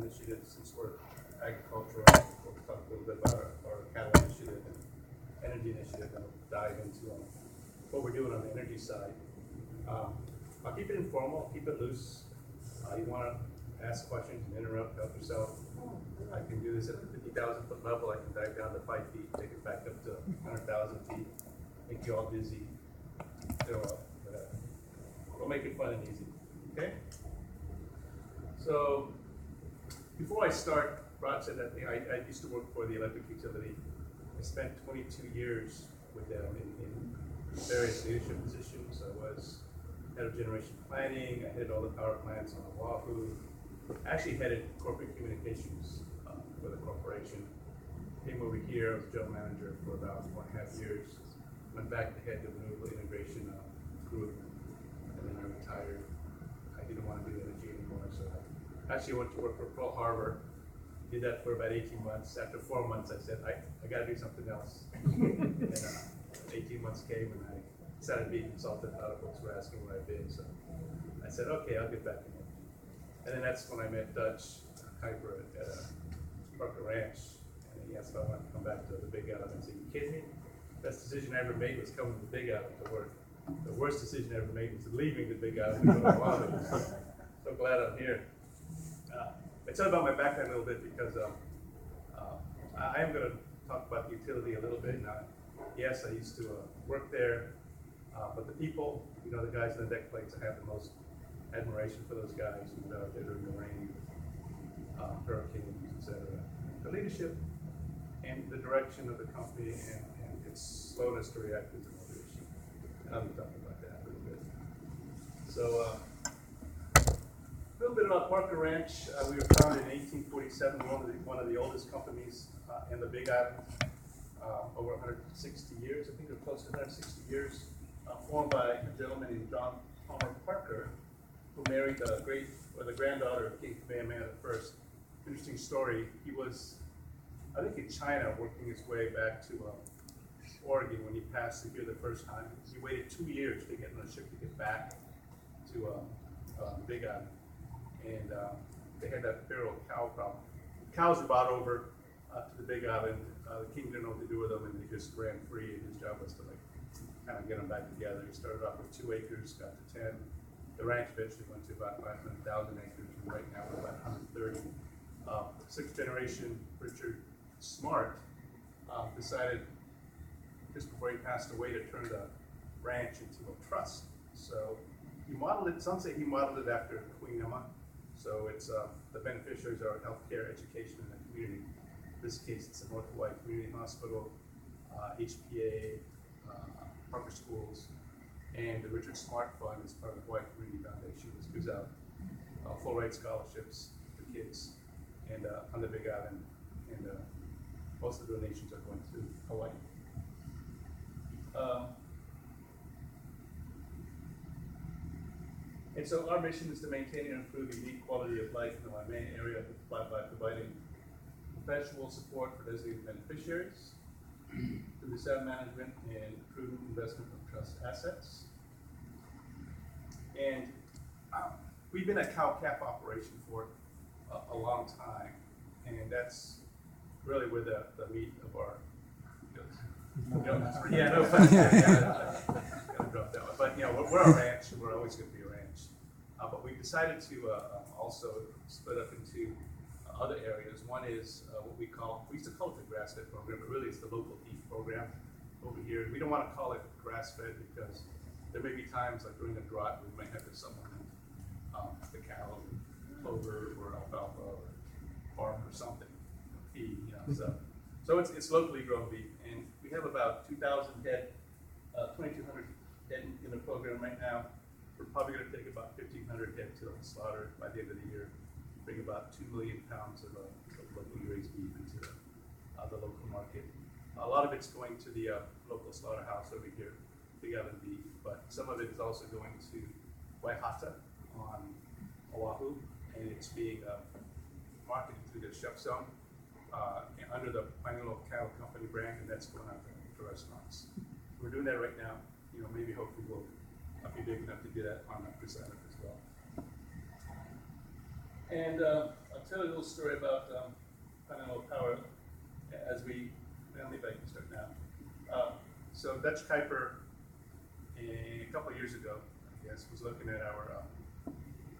initiative, since we're agricultural, we'll talk a little bit about our cattle initiative and energy initiative, and we'll dive into what we're doing on the energy side. I'll keep it informal, keep it loose. You want to ask questions and interrupt, help yourself. I can do this at the 50,000 foot level. I can dive down to 5 feet, take it back up to 100,000 feet, make you all dizzy. So we'll make it fun and easy. Okay? So before I start, Rod said that I used to work for the electric utility. I spent 22 years with them in various leadership positions. I was head of generation planning. I headed all the power plants on Oahu. I actually headed corporate communications for the corporation. Came over here, I was general manager for about 1.5 years. Went back to head the renewable integration group, and then I retired. I didn't want to do energy anymore, so I actually went to work for Pearl Harbor. Did that for about 18 months. After 4 months, I said, I got to do something else. And 18 months came, and I decided to be consultant. A lot of folks were asking where I've been, so I said, okay, I'll get back in it. And then that's when I met Dutch Kuiper at Parker Ranch, and he asked if I wanted to come back to the Big Island. I said, you kidding me? Best decision I ever made was coming to the Big Island to work. The worst decision I ever made was leaving the Big Island to go to Oahu. So glad I'm here. I tell about my background a little bit because I am going to talk about the utility a little bit. Now, yes, I used to work there, but the people, you know, the guys in the deck plates, I have the most admiration for those guys who are out there during the rain, hurricanes, etc. The leadership and the direction of the company and its slowness to react is another issue. And I'll be talking about that a little bit. So, a little bit about Parker Ranch. We were founded in 1847, one of the oldest companies in the Big Island. Over 160 years, I think we're close to 160 years. Formed by a gentleman named John Palmer Parker, who married the granddaughter of King Kamehameha I. Interesting story. He was, I think, in China, working his way back to Oregon when he passed through here the first time. He waited 2 years to get on a ship to get back to Big Island. And they had that feral cow problem. Cows were brought over to the Big Island. The king didn't know what to do with them, and they just ran free. And his job was to kind of get them back together. He started off with 2 acres, got to 10. The ranch eventually went to about 500,000 acres, and right now we're about 130. Sixth generation Richard Smart decided just before he passed away to turn the ranch into a trust. So he modeled it. Some say he modeled it after Queen Emma. So it's the beneficiaries are healthcare, education, and the community. In this case, it's the North Hawaii Community Hospital, HPA, Parker Schools, and the Richard Smart Fund is part of the Hawaii Community Foundation, which gives out full rate scholarships for kids and on the Big Island, and most of the donations are going to Hawaii. And so our mission is to maintain and improve unique quality of life in the Waimea area by providing professional support for designated beneficiaries through the sound management and prudent investment of trust assets. And we've been a cow-calf operation for a long time, and that's really where the meat of our goes. Yeah, no, gotta drop that one. But you know, we're a ranch, and we're always going to be a ranch. But we've decided to also split up into other areas. One is what we used to call it the grass-fed program, but really it's the local beef program over here. We don't want to call it grass-fed because there may be times, like during a drought, we might have to supplement the cow with clover or alfalfa or bark or something, feed, you know. So it's locally grown beef, and we have about 2,000 head, 2,200 head in the program right now. We're probably going to take about 1,500 head to the slaughter by the end of the year. Bring about 2 million pounds of locally raised beef into the local market. A lot of it's going to the local slaughterhouse over here, Big Island Beef, but some of it is also going to Waihata on Oahu, and it's being marketed through the Chef Zone under the Paniolo Cattle Company brand, and that's going out to restaurants. We're doing that right now. You know, maybe hopefully we'll be big enough to do that on this island as well. And I'll tell you a little story about Paniolo Power as we, well, maybe I can start now. So Dutch Kuiper, a couple of years ago, I guess, was looking at our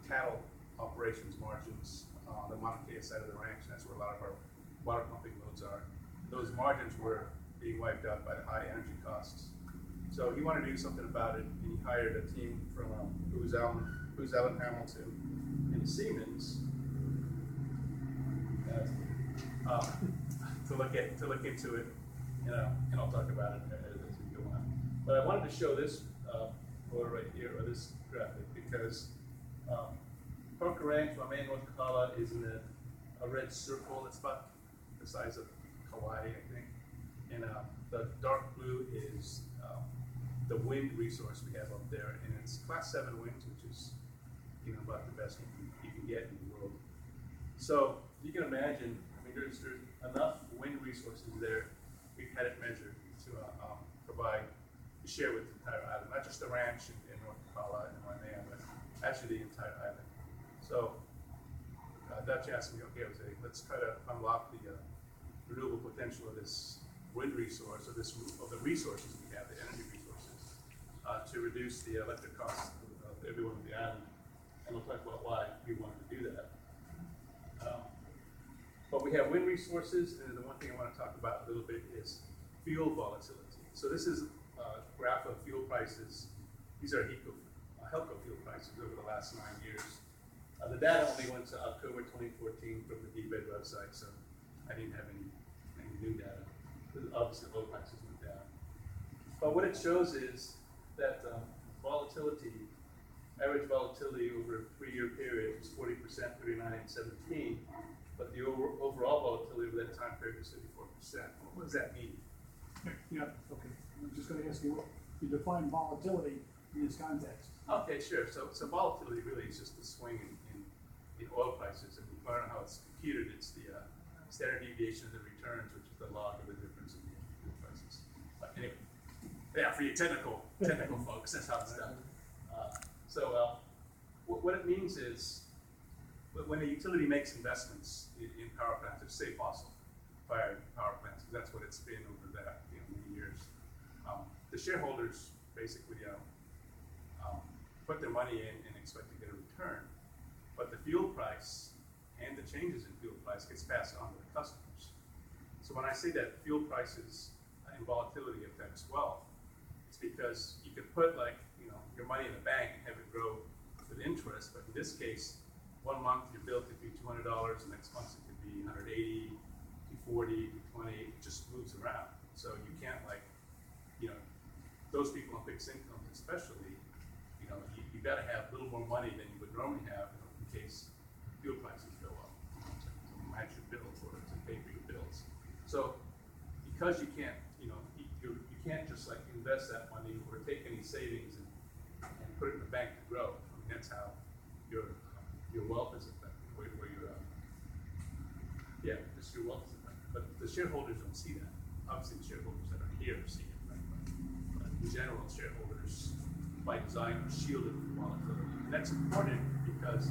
cattle operations margins on the Mauna Kea side of the ranch. That's where a lot of our water pumping loads are. Those margins were being wiped out by the high energy costs. So he wanted to do something about it, and he hired a team from Booz Allen Hamilton and Siemens to look into it, and I'll talk about it as we go on. But I wanted to show this photo right here, or this graphic, because Parker Ranch, Waimea, North Kahala, is in a red circle. It's about the size of Kauai, I think. And the dark blue is the wind resource we have up there, and it's class 7 winds, which is about the best you can get in the world. So you can imagine, I mean, there's enough wind resources there. We've had it measured to to share with the entire island, not just the ranch in North Kahala and Waimea, but actually the entire island. So Dutch asked me, okay, Jose, let's try to unlock the renewable potential of this wind resource, of the resources we have, the energy resources, to reduce the electric costs of everyone on the island. And we'll talk about why we wanted to do that. But we have wind resources, and the one thing I want to talk about a little bit is fuel volatility. So this is a graph of fuel prices. These are HELCO fuel prices over the last 9 years. The data only went to October 2014 from the DBED website, so I didn't have any new data. Obviously, oil prices went down. But what it shows is that average volatility over a 3-year period was 40%, 39, and 17. But the overall volatility over that time period was 54%. What does that mean? Yeah, okay. I'm just going to ask you, you define volatility in this context. Okay, sure. So volatility really is just the swing in oil prices. And we learn how it's computed. It's the standard deviation of the returns, which is the log of the difference in the fuel prices. But anyway, yeah, for you technical folks, that's how it's done. What it means is, when a utility makes investments in power plants, or say fossil-fired power plants, because that's what it's been over that many years, the shareholders basically put their money in and expect to get a return, but the fuel price and the changes in fuel price gets passed on to the customers. So when I say that fuel prices and volatility affects wealth, it's because you could put your money in the bank and have it grow with interest, but in this case, 1 month your bill could be $200, the next month it could be 180, 240, 220. It just moves around. So you can't those people on fixed incomes especially, you got to have a little more money than you would normally have in case fuel prices go up to match your bills or to pay for your bills. So because you can't, you can't just invest that money or take any savings and put it in the bank to grow. I mean, that's how your wealth is affected, where just your wealth is affected. But the shareholders don't see that. Obviously, the shareholders that are here see it, right? But in general, shareholders, by design, are shielded from volatility. And that's important because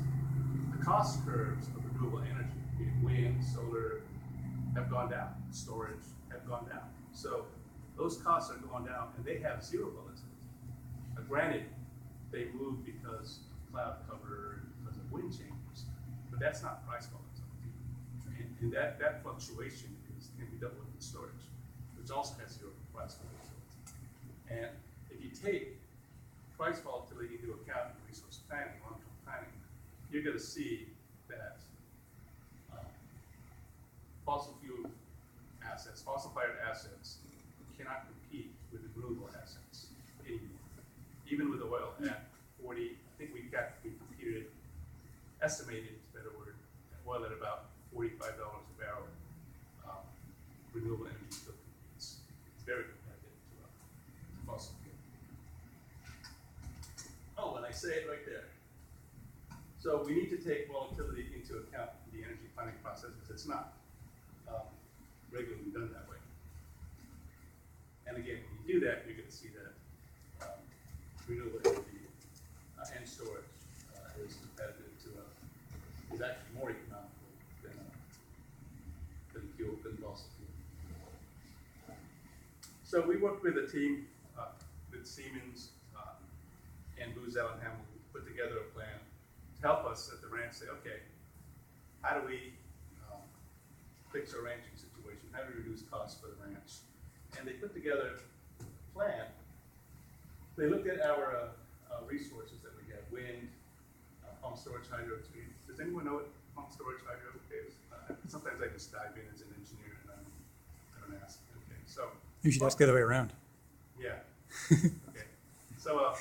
the cost curves of renewable energy, be it wind, solar, have gone down. Storage have gone down. So those costs are going down, and they have zero volatility. Granted, they move because of cloud cover, because of wind changes, but that's not price volatility. And that fluctuation can be dealt with in storage, which also has zero price volatility. And if you take price volatility into account in resource planning, long-term planning, you're going to see that fossil-fired assets cannot compete with the renewable assets anymore. Even with oil at 40, I think we computed, estimated, is a better word, oil at about $45 a barrel. Renewable energy still competes. It's very competitive to fossil fuel. Oh, and I say it right there. So we need to take volatility into account in the energy planning process because it's not regularly done that way. And again, when you do that, you're going to see that renewable energy and storage is competitive is actually more economical So we worked with a team, with Siemens and Booz Allen Hamilton, put together a plan to help us at the ranch say, okay, how do we fix our ranching situation? How do we reduce costs for the ranch? And they put together a plan. They looked at our resources that we have: wind, pump storage, hydro. Does anyone know what pump storage, hydro is? Sometimes I just dive in as an engineer and I don't ask. Okay, so You should ask the other way around. yeah. Okay. So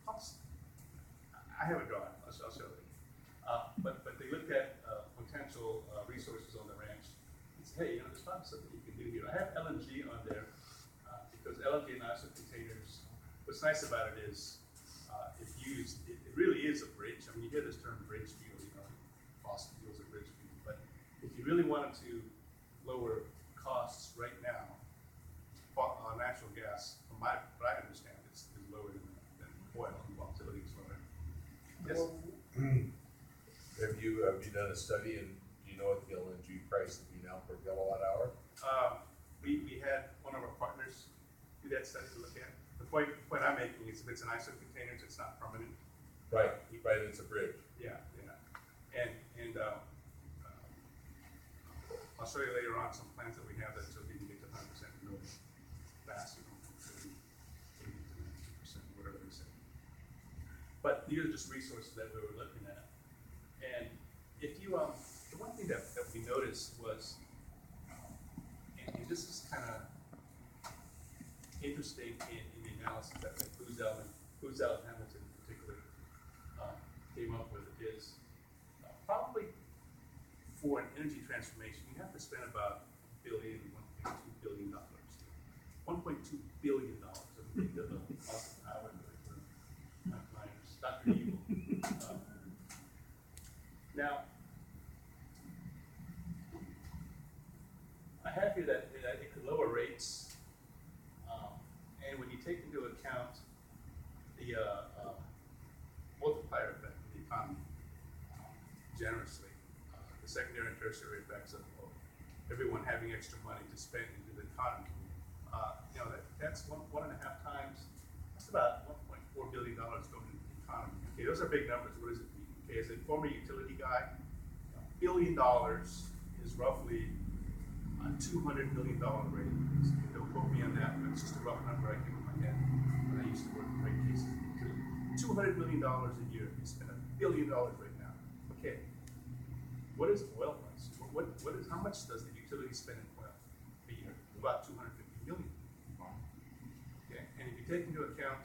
pumps. I have a drawing. I'll show you. But they looked at potential resources on the ranch and said, hey, there's probably something you can do here. I have LNG on there because LNG and ISO containers. What's nice about it is if used, it really is a bridge. I mean, you hear this term bridge fuel, fossil fuels are bridge fuel. But if you really wanted to lower costs right now, natural gas, from what I understand, is lower than oil, and volatility is lower. Yes. Have you done a study, and do you know what the LNG price would be now per kilowatt hour? We had one of our partners do that study to look at. The point I'm making is if it's an ISO containers, it's not permanent. Right, it's a bridge. Yeah. And I'll show you later on some plans that we have that show you can get to 100% renewable fast, 80 to 90%, whatever they say. But these are just resources that we were looking at. And if you, the one thing that we noticed was, and this is kind of interesting in the analysis that Booz Allen Hamilton in particular came up with, is probably for an energy transformation, you have to spend about $1.2 billion. $1.2 billion of the cost of power for miners. Dr. Evil. Now, I have here that it could lower rates, and when you take into account the multiplier effect of the economy generously, the secondary and tertiary effects of everyone having extra money to spend into the economy, that's one and a half times. That's about $1.4 billion going into the economy. Okay, those are big numbers. What does it mean? Okay, as a former utility guy, $1 billion is roughly a $200 million rate. Don't quote me on that, but it's just a rough number I came in my head when I used to work in rate cases. $200 million a year. You spend $1 billion right now. Okay. What is oil price? What is how much does the utility spend in oil a year? About 250 million. Okay. And if you take into account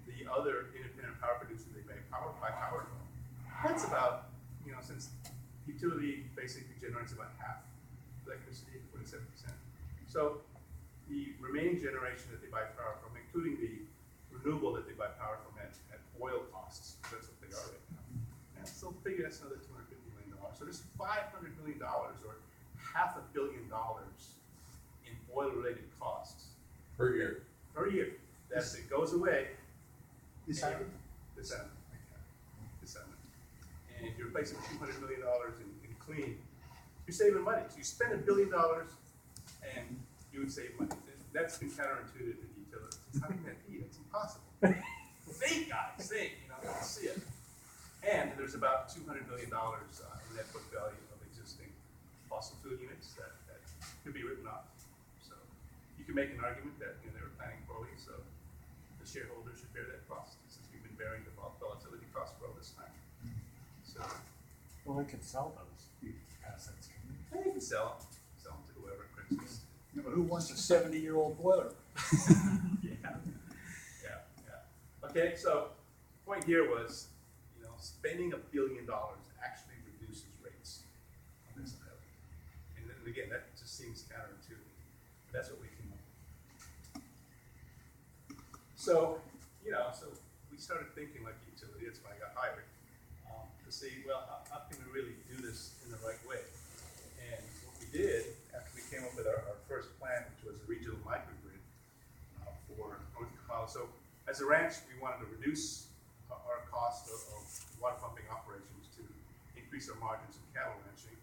the other independent power producers they make power by power, that's about, since utility basically generates about half electricity, 47%. So the remaining generation that they buy power from, including the renewable that they buy power from at oil costs, that's what they are right now. And so figure that's another $250 million. So there's $500 million, or $500 million in oil-related costs Per year. per year. That's it goes away. Decided? December. And if you're replacing $200 million in clean, you're saving money. So you spend $1 billion and you would save money. That's been counterintuitive to utilities. How can that be? That's impossible. Think, guys, think. See it. And there's about $200 million in net book value of existing fossil fuel units that could be written off. So you can make an argument that they were planning poorly, so the shareholders should bear that cost, since we've been bearing the volatility cost for all this time. So Well, they could sell those assets. they can sell them to whoever prints. Yeah, but who wants a 70-year-old boiler? Yeah. Okay, so point here was, spending $1 billion actually reduces rates on this island. And then again, that just seems counterintuitive. That's what we came up with. So, so we started thinking like utility. That's why I got hired, to see, well, how can we really do this in the right way? And what we did, after we came up with our first plan, which was a regional microgrid for North Carolina. So as a ranch, we wanted to reduce our cost of water pumping operations to increase our margins in cattle ranching.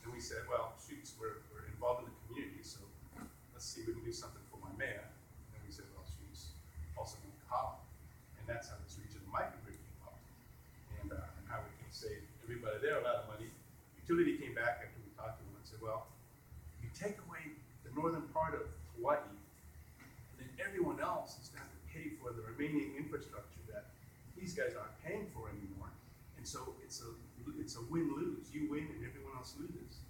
And we said, well, shoot, we're involved in the community, so let's see if we can do something for my mayor. And then we said, well, she's also in Colin. And that's how this regional microgrid came up. And how we can save everybody there a lot of money. Utility came back after we talked to them and said, well, you take away the northern part of Hawaii, and then everyone else is going to have to pay for the remaining infrastructure that these guys aren't paying for anymore. And so it's a win-lose. You win and everyone else loses.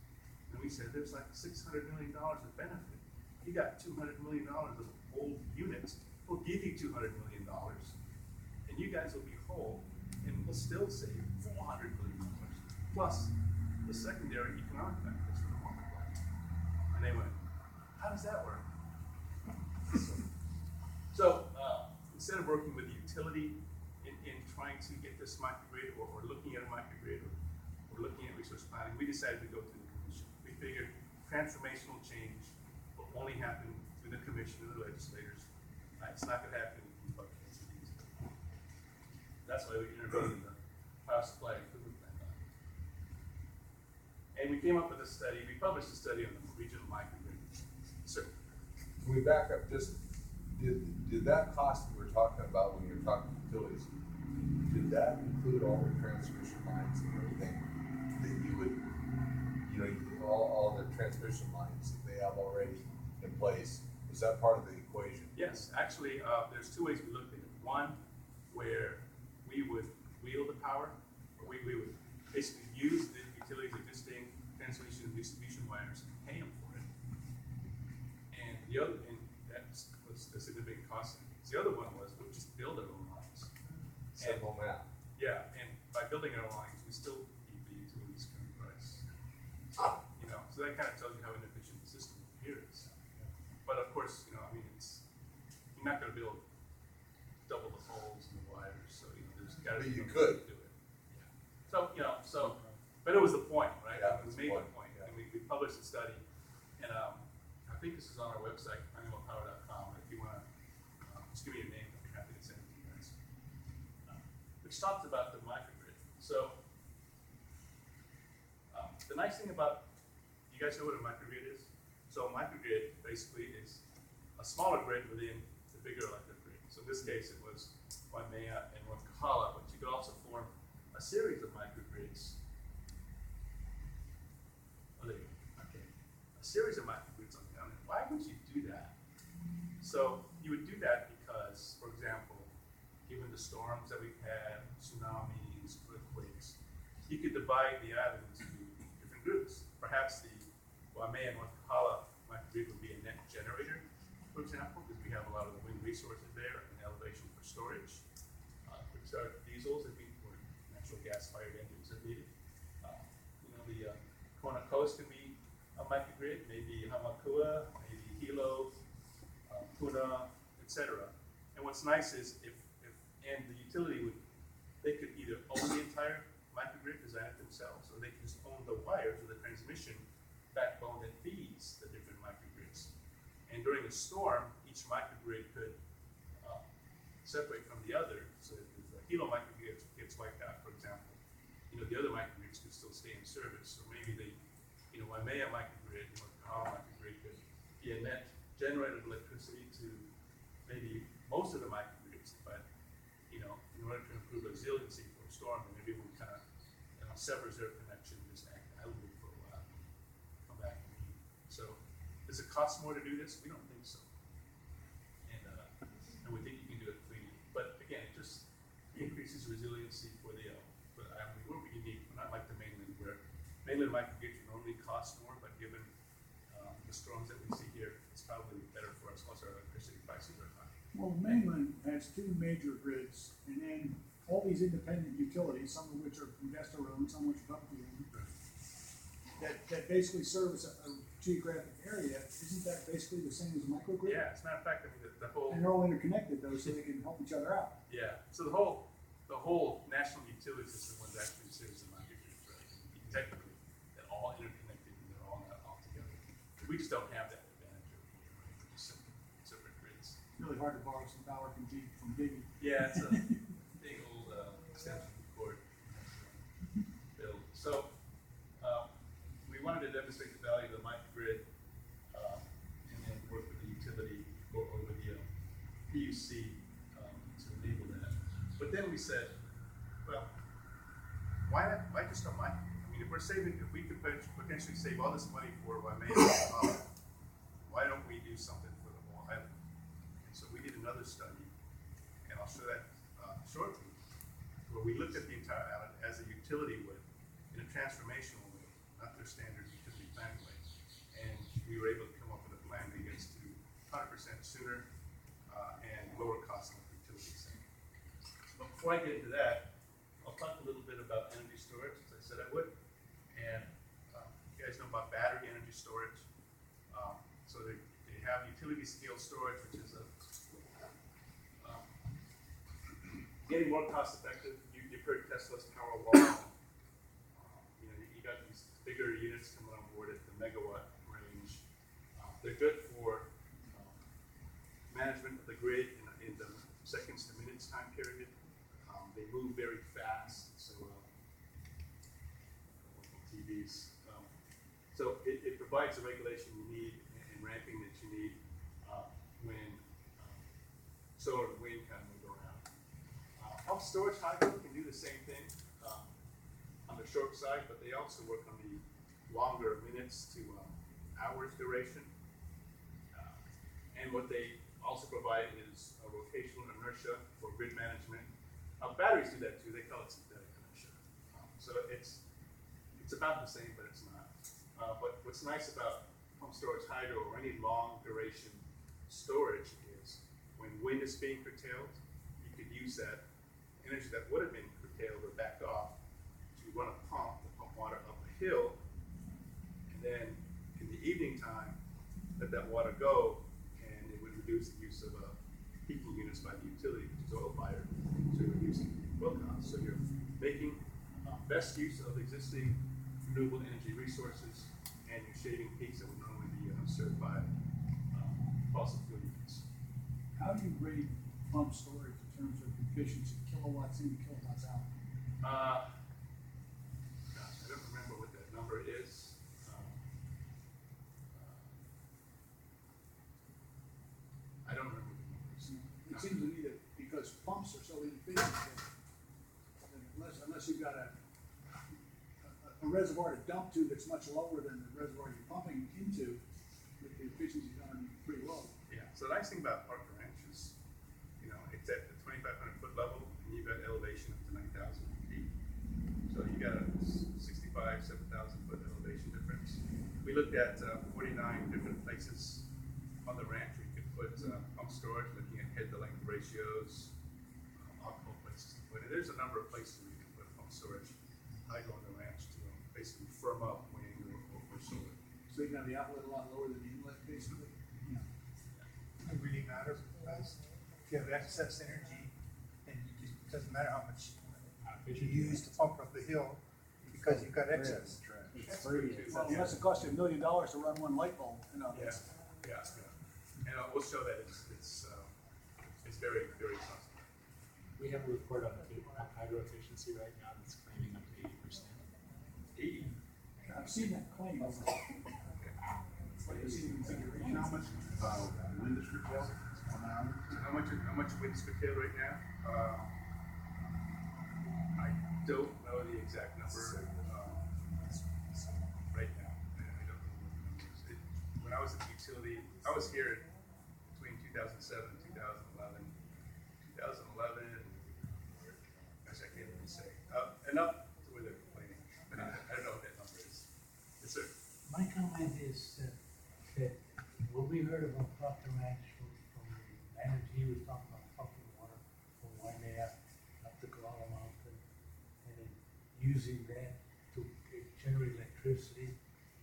And we said there's like $600 million of benefit. You got $200 million of old units. We'll give you $200 million, and you guys will be whole, and we'll still save $400 million plus the secondary economic benefits for the marketplace. And they went, how does that work? So instead of working with the utility in trying to get this microgrid or looking at a microgrid or looking at resource planning, we decided to go to the commission. We figured transformational change will only happen through the commission and the legislators. It's not going to happen in public entities. That's why we interviewed the power supply improvement plan. And we came up with a study. We published a study on the regional microgrid. So, Can we back up just, did that cost we were talking about when you were talking utilities, did that include all the transmission lines and everything that you would, all the transmission lines that they have already in place? Was that part of the equation? yes, actually, there's two ways we looked at it. One, where we would wheel the power, or we would basically use the utility's existing transmission and distribution wires and pay them for it. And the other, and that was a significant cost. The other one was we'll just build our own lines. Simple math. Yeah, and by building our own lines, we still keep the utility's current price. So that kind of tells you how inefficient the system here is. But of course, you're not going to build double the holes in the wires, so there's got to But be you some way could. to do it. Yeah. But it was the point, right? Yeah, We it's made the the point, yeah. and we published a study, and I think this is on our website, PanioloPower.com. If you want to just give me your name, I'll be happy to send it to you guys. Which talks about the microgrid. So the nice thing about, you guys know what a microgrid is? So a microgrid basically is a smaller grid within the bigger electric grid. So in this case, it was Waimea and North Kahala, but you could also form a series of microgrids. Oh, there you go. Okay. A series of microgrids on the island. Why would you do that? So you would do that because, for example, given the storms that we've had, tsunamis, earthquakes, you could divide the island into different groups. Perhaps the Waimea and North Kahala microgrid would be a net generator, for example, because we have a lot of the wind resources there and elevation for storage. Quick start diesels if we were natural gas fired engines if needed. The Kona Coast can be a microgrid, maybe Hamakua, maybe Hilo, Puna, etc. And what's nice is and the utility they could either own the entire microgrid, design it themselves, or they can just own the wires or the transmission backbone that feeds the different microgrids. And during a storm, each microgrid could separate from the other. So if the Hilo microgrid gets wiped out, for example, the other microgrids could still stay in service. Or maybe the Waimea microgrid or Kahala microgrid could be a net generator of electricity to maybe most of the microgrids, but in order to improve resiliency for a storm, then everyone kind of severs their connection and just act idly for a while, come back and leave. So does it cost more to do this? We don't think so. And we think you can do it freely. But again, it just increases resiliency for the island. We're unique. We're not like the mainland, where mainland microgrids normally cost more, but given the storms that we see here, it's probably better for us. Plus, our electricity prices are high. Well, mainland has two major grids, and then all these independent utilities, some of which are investor-owned, some of which are publicly owned, that basically service a geographic area. Isn't that basically the same as a microgrid? Yeah, as a matter of fact, the whole. And they're all interconnected though, so they can help each other out. Yeah. So the whole national utility system was actually a series of microgrids, right? Technically, they're all interconnected and they're all not all together. We just don't have that advantage over here, right? We're just separate grids. It's really hard to borrow some power from Gigi. Yeah, it's a big old extension cord build. So we wanted to demonstrate the value of the microgrid and then work we said, well, why just a mine? I mean, if we could potentially save all this money for Waimea, why don't we do something for the whole island? And so we did another study, and I'll show that shortly, where we looked at the entire island as a utility would, in a transformational way, not their standard utility planning way. And we were able to come up with a plan that gets to 100% sooner and lower cost than utilities. But before I get into that, I'll talk a little bit about energy storage, as I said I would. And you guys know about battery energy storage. So they have utility scale storage, which is getting more cost effective. You've heard Tesla's Powerwall. You got these bigger units coming on board at the megawatt range. They're good for management of the grid in the seconds to minutes time period. They move very fast, so TVs. So it provides the regulation you need and ramping that you need when solar and wind kind of move around. Pump storage hydro can do the same thing on the short side, but they also work on the longer minutes to hours duration. And what they also provide is a rotational inertia for grid management. Batteries do that too. They call it synthetic inertia. So it's about the same, but it's not. But what's nice about pump storage hydro or any long duration storage is when wind is being curtailed, you could use that energy that would have been curtailed or backed off to run a pump to pump water up a hill, and then in the evening time, let that water go, and it would reduce the use of heating units by the utility, which is oil fired, so you're reducing oil costs. So you're making best use of existing renewable energy resources, and you're shaving peaks that would normally be served by fossil fuel units. How do you rate pump storage in terms of efficiency, kilowatts in, kilowatts out? Gosh, I don't remember what that number is. I don't remember the numbers. It seems to me that because pumps are so inefficient, that unless you've got a reservoir to dump to that's much lower than the reservoir you're pumping into, the efficiency is going to be pretty low. Yeah. So the nice thing about Park Ranch is, it's at the 2,500 foot level, and you've got elevation up to 9,000 feet. So you got a 65, 7,000 foot elevation difference. We looked at 49 different places on the ranch where you could put pump storage, looking at head to length ratios, optimal places to put it. There's a number of places where you can put pump storage hydro on the ranch to basically firm up wind or solar. So you got the outlet a lot lower than the inlet, basically. Yeah. It really matters because if you have excess energy, then it doesn't matter how much you use to pump up the hill because you've got excess. It's free. Well, unless it costs you $1 million to run one light bulb. Yeah. And we'll show that it's very, very costly. We have a report on hydro efficiency right now that's claiming up to 80%. 80. I've seen that claim. I've seen the configuration. How much wind is curtailed on an hour? How much wind is curtailed right now? I don't know the exact number right now. I don't know what the number is. When I was at the utility, I was here between 2007 and 2011. 2011, gosh, I can't even say. Enough to where they're complaining, but I don't know what that number is. Yes, sir. My comment is that when we heard about Proctor Ranch from the manager, he was talking about pumping water from Waimea up to Koala Mountain, and then using that to generate electricity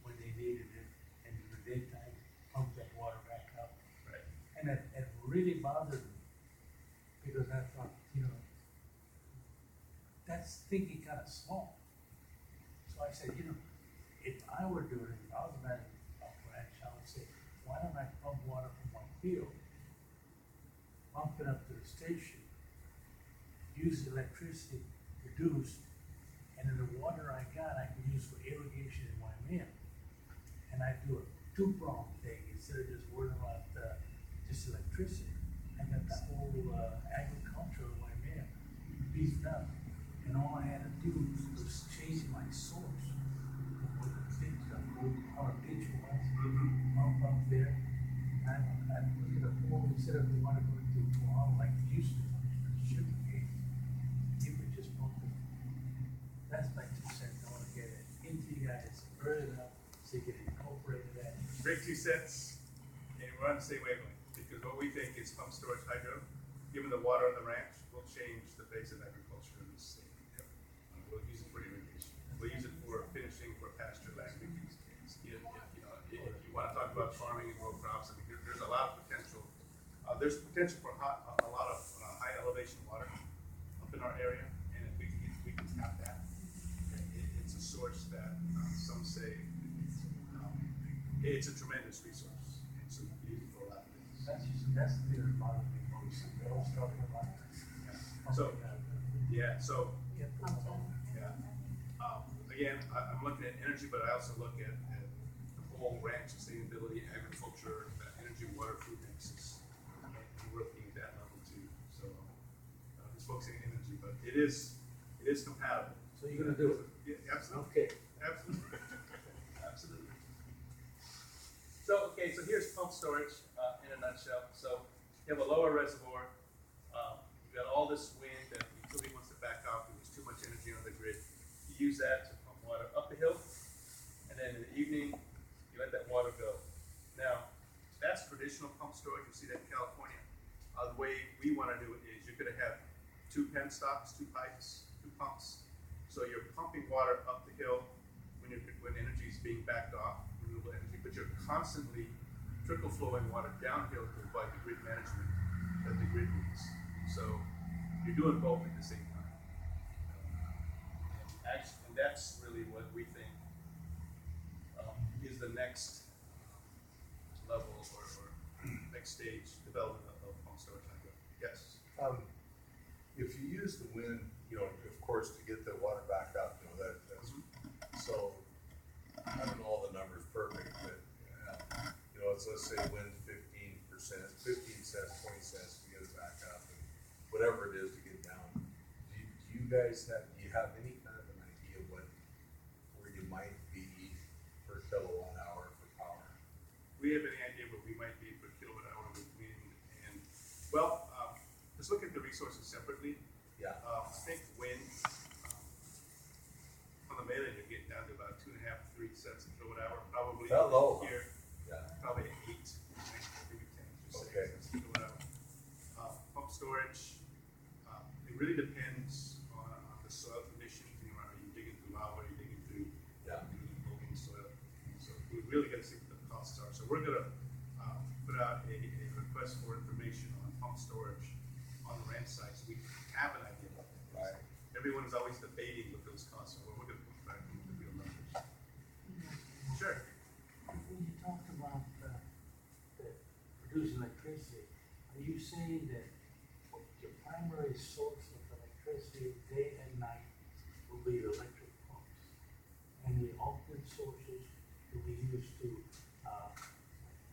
when they needed it, and in the daytime pump that water back up. Right. And it really bothered me because I thought, that's thinking kind of small. So I said, if I were doing it, I was managing Pump Ranch, I would say, why don't I pump water from my field, pump it up to the station, use the electricity produced, and then the water I got, I can use for irrigation in Waimea. And I do a two-pronged thing instead of just worrying about just electricity. I got the whole agriculture of Waimea. Be beefed up, and all I had to do was change my source. What the pitch, our pitch was, up there, and I put it up, instead of the water going to Koala like it used to, the shipping gate, you could just pump it. That's my 2 cents, I wanna get it into you guys, burn it up, so you can incorporate that. Great 2 cents, and we're on the same wavelength, because what we think is pump storage hydro, given the water on the ranch, will change the face of agriculture in this state. We'll use it for irrigation, we'll use it for finishing for pasture land. If you wanna talk about farming and row crops, I mean, there's a lot of potential. There's potential for a lot of high elevation water up in our area, and if we can tap that, it's a source that some say it's a tremendous resource, and so we can use it for a lot of things. That's the thing about the most, they always talking about this. So, yeah, so, Get pumped on. yeah. Again, I'm looking at energy, but I also look at the whole ranch sustainability, agriculture, energy, water, food nexus. And we're looking at that level too. So, just focusing on energy, but it is compatible. So you're gonna do it? Yeah, absolutely. Okay. Absolutely. Absolutely. So, okay, so here's pump storage in a nutshell. So you have a lower reservoir. You've got all this wind that the utility wants to back off because there's too much energy on the grid. You use that to pump water up the hill, and then in the evening, you let that water go. Now, that's traditional pump storage. You see that in California. The way we want to do it is you're going to have 2 penstocks, 2 pipes, 2 pumps. So you're pumping water up the hill when energy is being backed off, renewable energy, but you're constantly trickle flowing water downhill to provide the grid management that the grid needs. So you're doing both at the same time. And that's really what we think is the next level or next stage development of pump storage hydro. Yes. If you use the wind, of course, to get the water back up, that's, so, I don't know all the numbers perfect, but, let's say wind 15%, 15 cents, 20 cents to get it back up, and whatever it is to get down. Do you guys do you have any kind of an idea where you might be per kilowatt hour for power? We have any idea what we might be per kilowatt hour with wind and, well, let's look at the resources separately. Yeah. I think wind, on the mainland, you're getting down to about 2.5, 3 cents a kilowatt hour, probably. That low? Here, Yeah. probably 8, maybe 10, just Okay. 6 cents a kilowatt hour. Pump storage, it really depends on the soil conditions. Are you digging through lava, are you digging through loamy soil? So we really gotta see what the costs are. So we're gonna put out a request for information on pump storage on the ranch site, so we have an idea of it. Right. Everyone is always debating what those costs are. Well, we're gonna try to come up with real numbers. Sure. When you talked about producing electricity, are you saying that your primary source of electricity day and night will be the electric pumps? And the alternate sources will be used to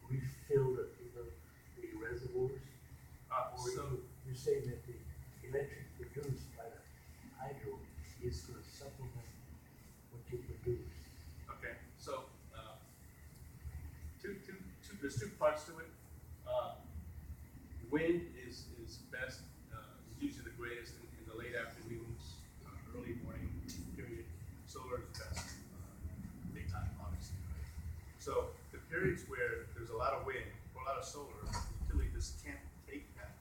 refill the reservoirs? Or you're saying that the electric produced by the hydro is going to supplement what you produce? Okay, so, there's 2 parts to it. Wind is best, is usually the greatest in the late afternoons, early morning period. Solar is best, daytime, obviously, right? So the periods where there's a lot of wind or a lot of solar, the utility just can't take that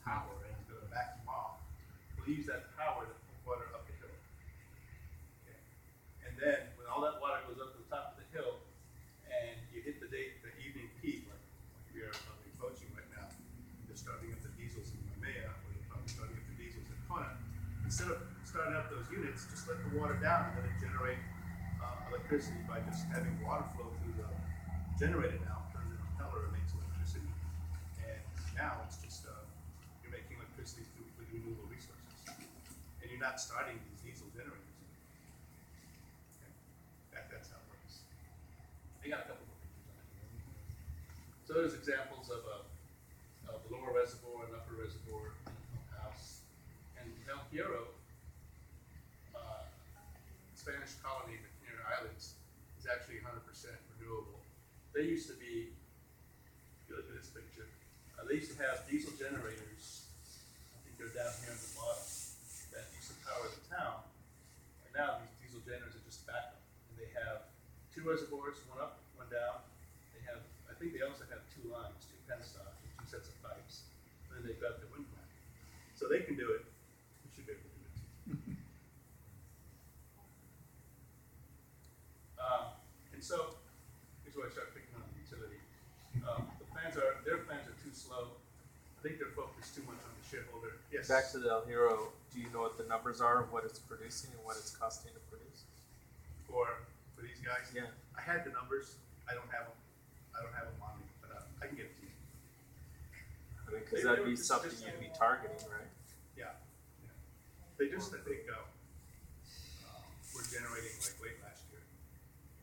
power and go back them off. We'll use that power to pump water up the hill. Okay. And then when all that water goes up to the top of the hill, and you hit the evening peak, like we are probably approaching right now, they're starting up the diesels in Mimea, or they're probably starting up the diesels in Kona. Instead of starting up those units, just let the water down and let it generate electricity by just having water flow through the generator now, turns into propeller and makes electricity. And now it's just, you're making electricity through renewable resources. And you're not starting these diesel generators. Okay. That's how it works. I got a couple more pictures on it. So there's examples of the lower reservoir and upper reservoir in a pump house. And El Hierro Spanish colony in the Canary Islands is actually 100% renewable. They used to be, if you look at this picture, they used to have diesel generators, I think they're down here on the bottom, that used to power the town. And now these diesel generators are just backup. And they have 2 reservoirs, one up, one down. They have, I think they also have 2 lines, 2 penstocks, 2 sets of pipes. And then they've got the wind plant. So they can do it. We should be able to do it too. And so, here's where I start picking on the utility. Their plans are too slow. I think they're focused too much on the shareholder. Yes. Back to the El Hero, do you know what the numbers are, what it's producing and what it's costing to produce? For these guys. Yeah. I had the numbers. I don't have them on me, but I can get it to you. I mean, because that'd be something you'd be targeting, right? Yeah. They just, I think, were generating like late last year.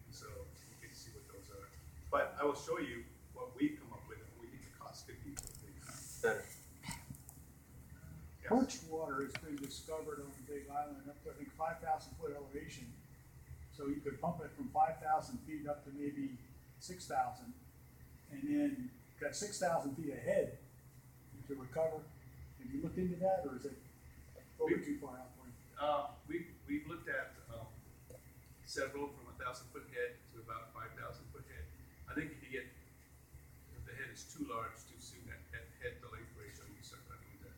And so you can see what those are. But I will show you what we've come up with and what we think the cost could be. Better. Yes. Perch water has been discovered on the Big Island up to, I think, 5,000 foot elevation. So you could pump it from 5,000 feet up to maybe 6,000. And then got 6,000 feet ahead to recover. Have you looked into that, or is it over too far out for you? We've looked at several from 1,000 foot head to about 5,000 foot head. I think if the head is too large too soon, that head to length ratio, you start running into,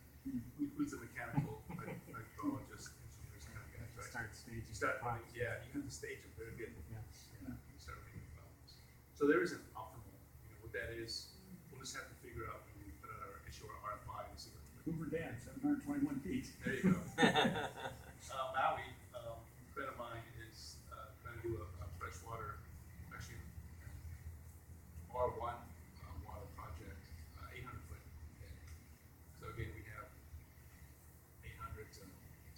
who's the mechanical, hydrologist, engineers kind of guys, right? Start staging. You start running, yeah, you have to stage them very good. Yeah. You start running into problems. So there is an optimal, what that is, we'll just have to figure out when we put out issue our RFI and see what. Hoover Dam, 721 feet. There you go. Maui, a friend of mine is trying to do a freshwater, actually R1 water project, 800 foot head. So again, we have 800 to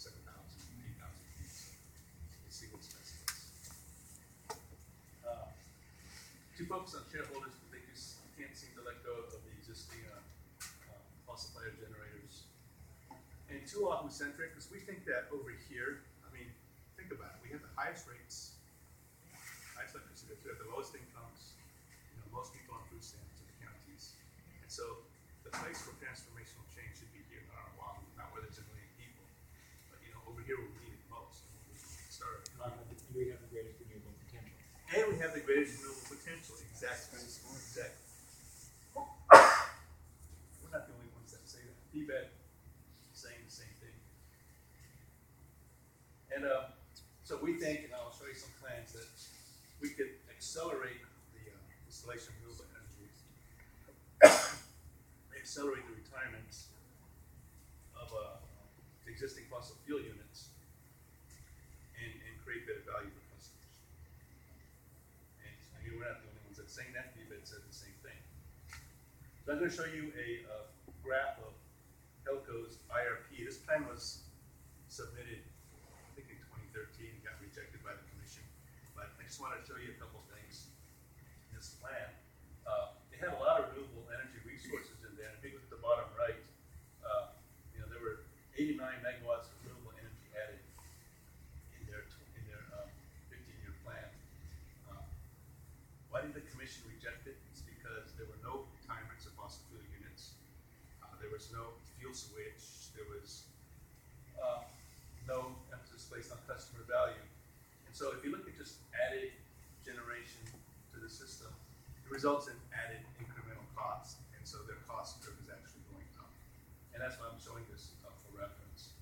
7,000, 8,000 feet. So let's see what's best for us. To focus on shareholders, they just can't seem to let go of the existing fossil fire generators. And too Oahu-centric, because we think that over here, I mean, think about it, we have the highest rates, highest electricity, we have the lowest incomes, most people on food stamps in the counties. And so the place for transformational change should be here, not on Oahu, not where there's a million people. But over here we need it most, and we start. We have the greatest renewable potential. And we have the greatest renewable potential, exactly. Exactly. We're not the only ones that say that. DBED saying the same thing. And so we think, and I'll show you some plans, that we could accelerate the installation of renewable energy, accelerate the retirements of the existing fossil fuel units, and create better value for customers. And we're not the only ones that saying that. DBED said the same thing. So I'm going to show you a graph of Helco's IRP. This plan was submitted, I think, in 2013 and got rejected by the commission. But I just want to show you a couple things in this plan. They had a lot of renewable energy resources in there. If you look at the bottom right, there were 89 megawatts of renewable energy added in their 15-year plan. Why did the commission reject it? It's because there were no retirements of fossil fuel units. There was no fuel switch. There was no emphasis placed on customer value. And so if you look at just added generation to the system, it results in added incremental cost. And so their cost curve is actually going up. And that's why I'm showing this for reference.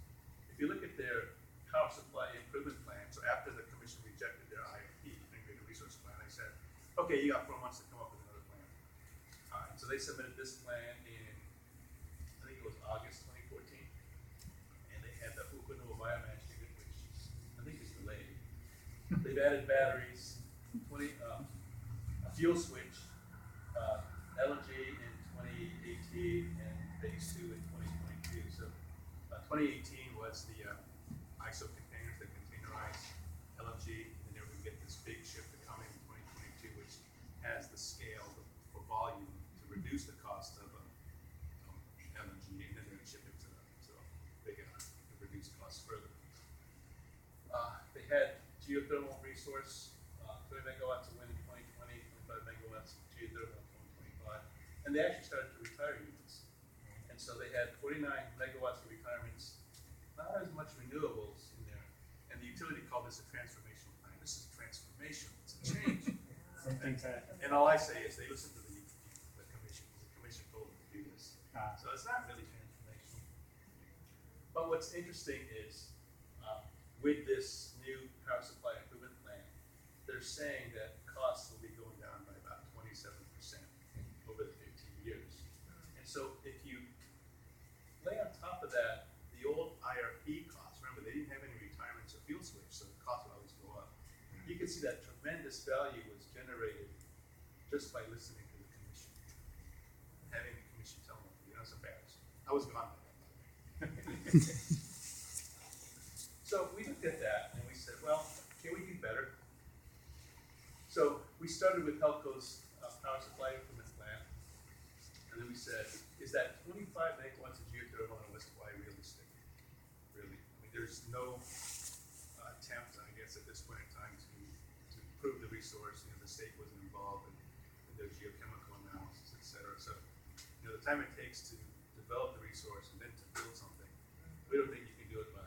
If you look at their power supply improvement plan, so after the commission rejected their IRP, integrated resource plan, they said, okay, you got 4 months to come up with another plan. So they submitted this plan in, I think it was August 2014, and they had the Hukunu biomass unit, which I think is delayed. They've added batteries, a fuel switch, LNG in 2018, and phase 2 in 2022. So 2018 was the ISO containers that containerize LNG, and then they're going to get this big ship to come in 2022, which has the scale for volume to reduce the cost of LNG, and then they're going to ship it to big enough to reduce costs further. They had geothermal resource, 20 megawatts of wind in 2020, 25 megawatts of geothermal in 2025. And they actually started to retire units. And so they had 49 megawatts of retirements, not as much renewables in there. And the utility called this a transformational plan. This is transformational, it's a change. Something's happening. And all I say is they listened to the commission. The commission told them to do this. So it's not really transformational. But what's interesting is with this new power supply improvement plan, they're saying that costs will be going down by about 27% over the 15 years. And so if you lay on top of that the old IRP costs, remember they didn't have any retirements or field switch, so the cost would always go up. You can see that tremendous value was generated just by listening to the commission, having the commission tell them, it's embarrassing. I was gone by that, by the way. So we looked at that and we said, well, can we do better? So we started with Helco's power supply improvement plan, and then we said, is that 25 megawatts of geothermal in West Hawaii realistic? Really? I mean, there's no attempt, I guess, at this point in time to prove the resource. The state wasn't involved in the geochemical analysis, et cetera. So, the time it takes to develop the resource and then to build something, we don't think you can do it by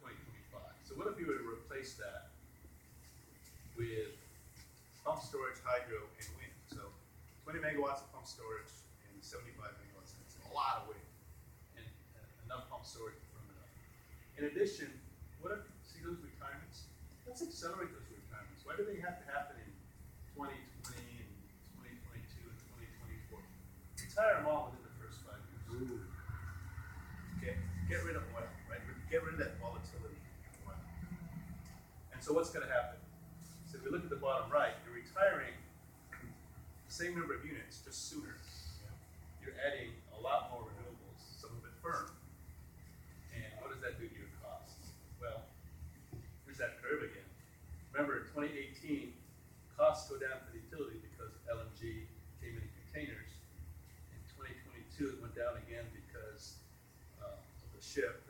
2025. So what if we were to replace that with pump storage, hydro, and wind? So 20 megawatts of pump storage and 75 megawatts. That's a lot of wind and enough pump storage to firm it up. In addition, what if, see those retirements? Let's accelerate those retirements. Why do they have to happen in 2020 and 2022 and 2024? Retire them all within the first 5 years. Ooh. Get rid of oil, right? Get rid of that volatility in oil. And so what's going to happen? So if we look at the bottom right, you're retiring the same number of units, just sooner. You're adding a lot more renewables, some of it firm. And what does that do to your costs? Well, here's that curve again. Remember, in 2018, costs go down for the utility because LNG came in containers. In 2022, it went down again because of the shift,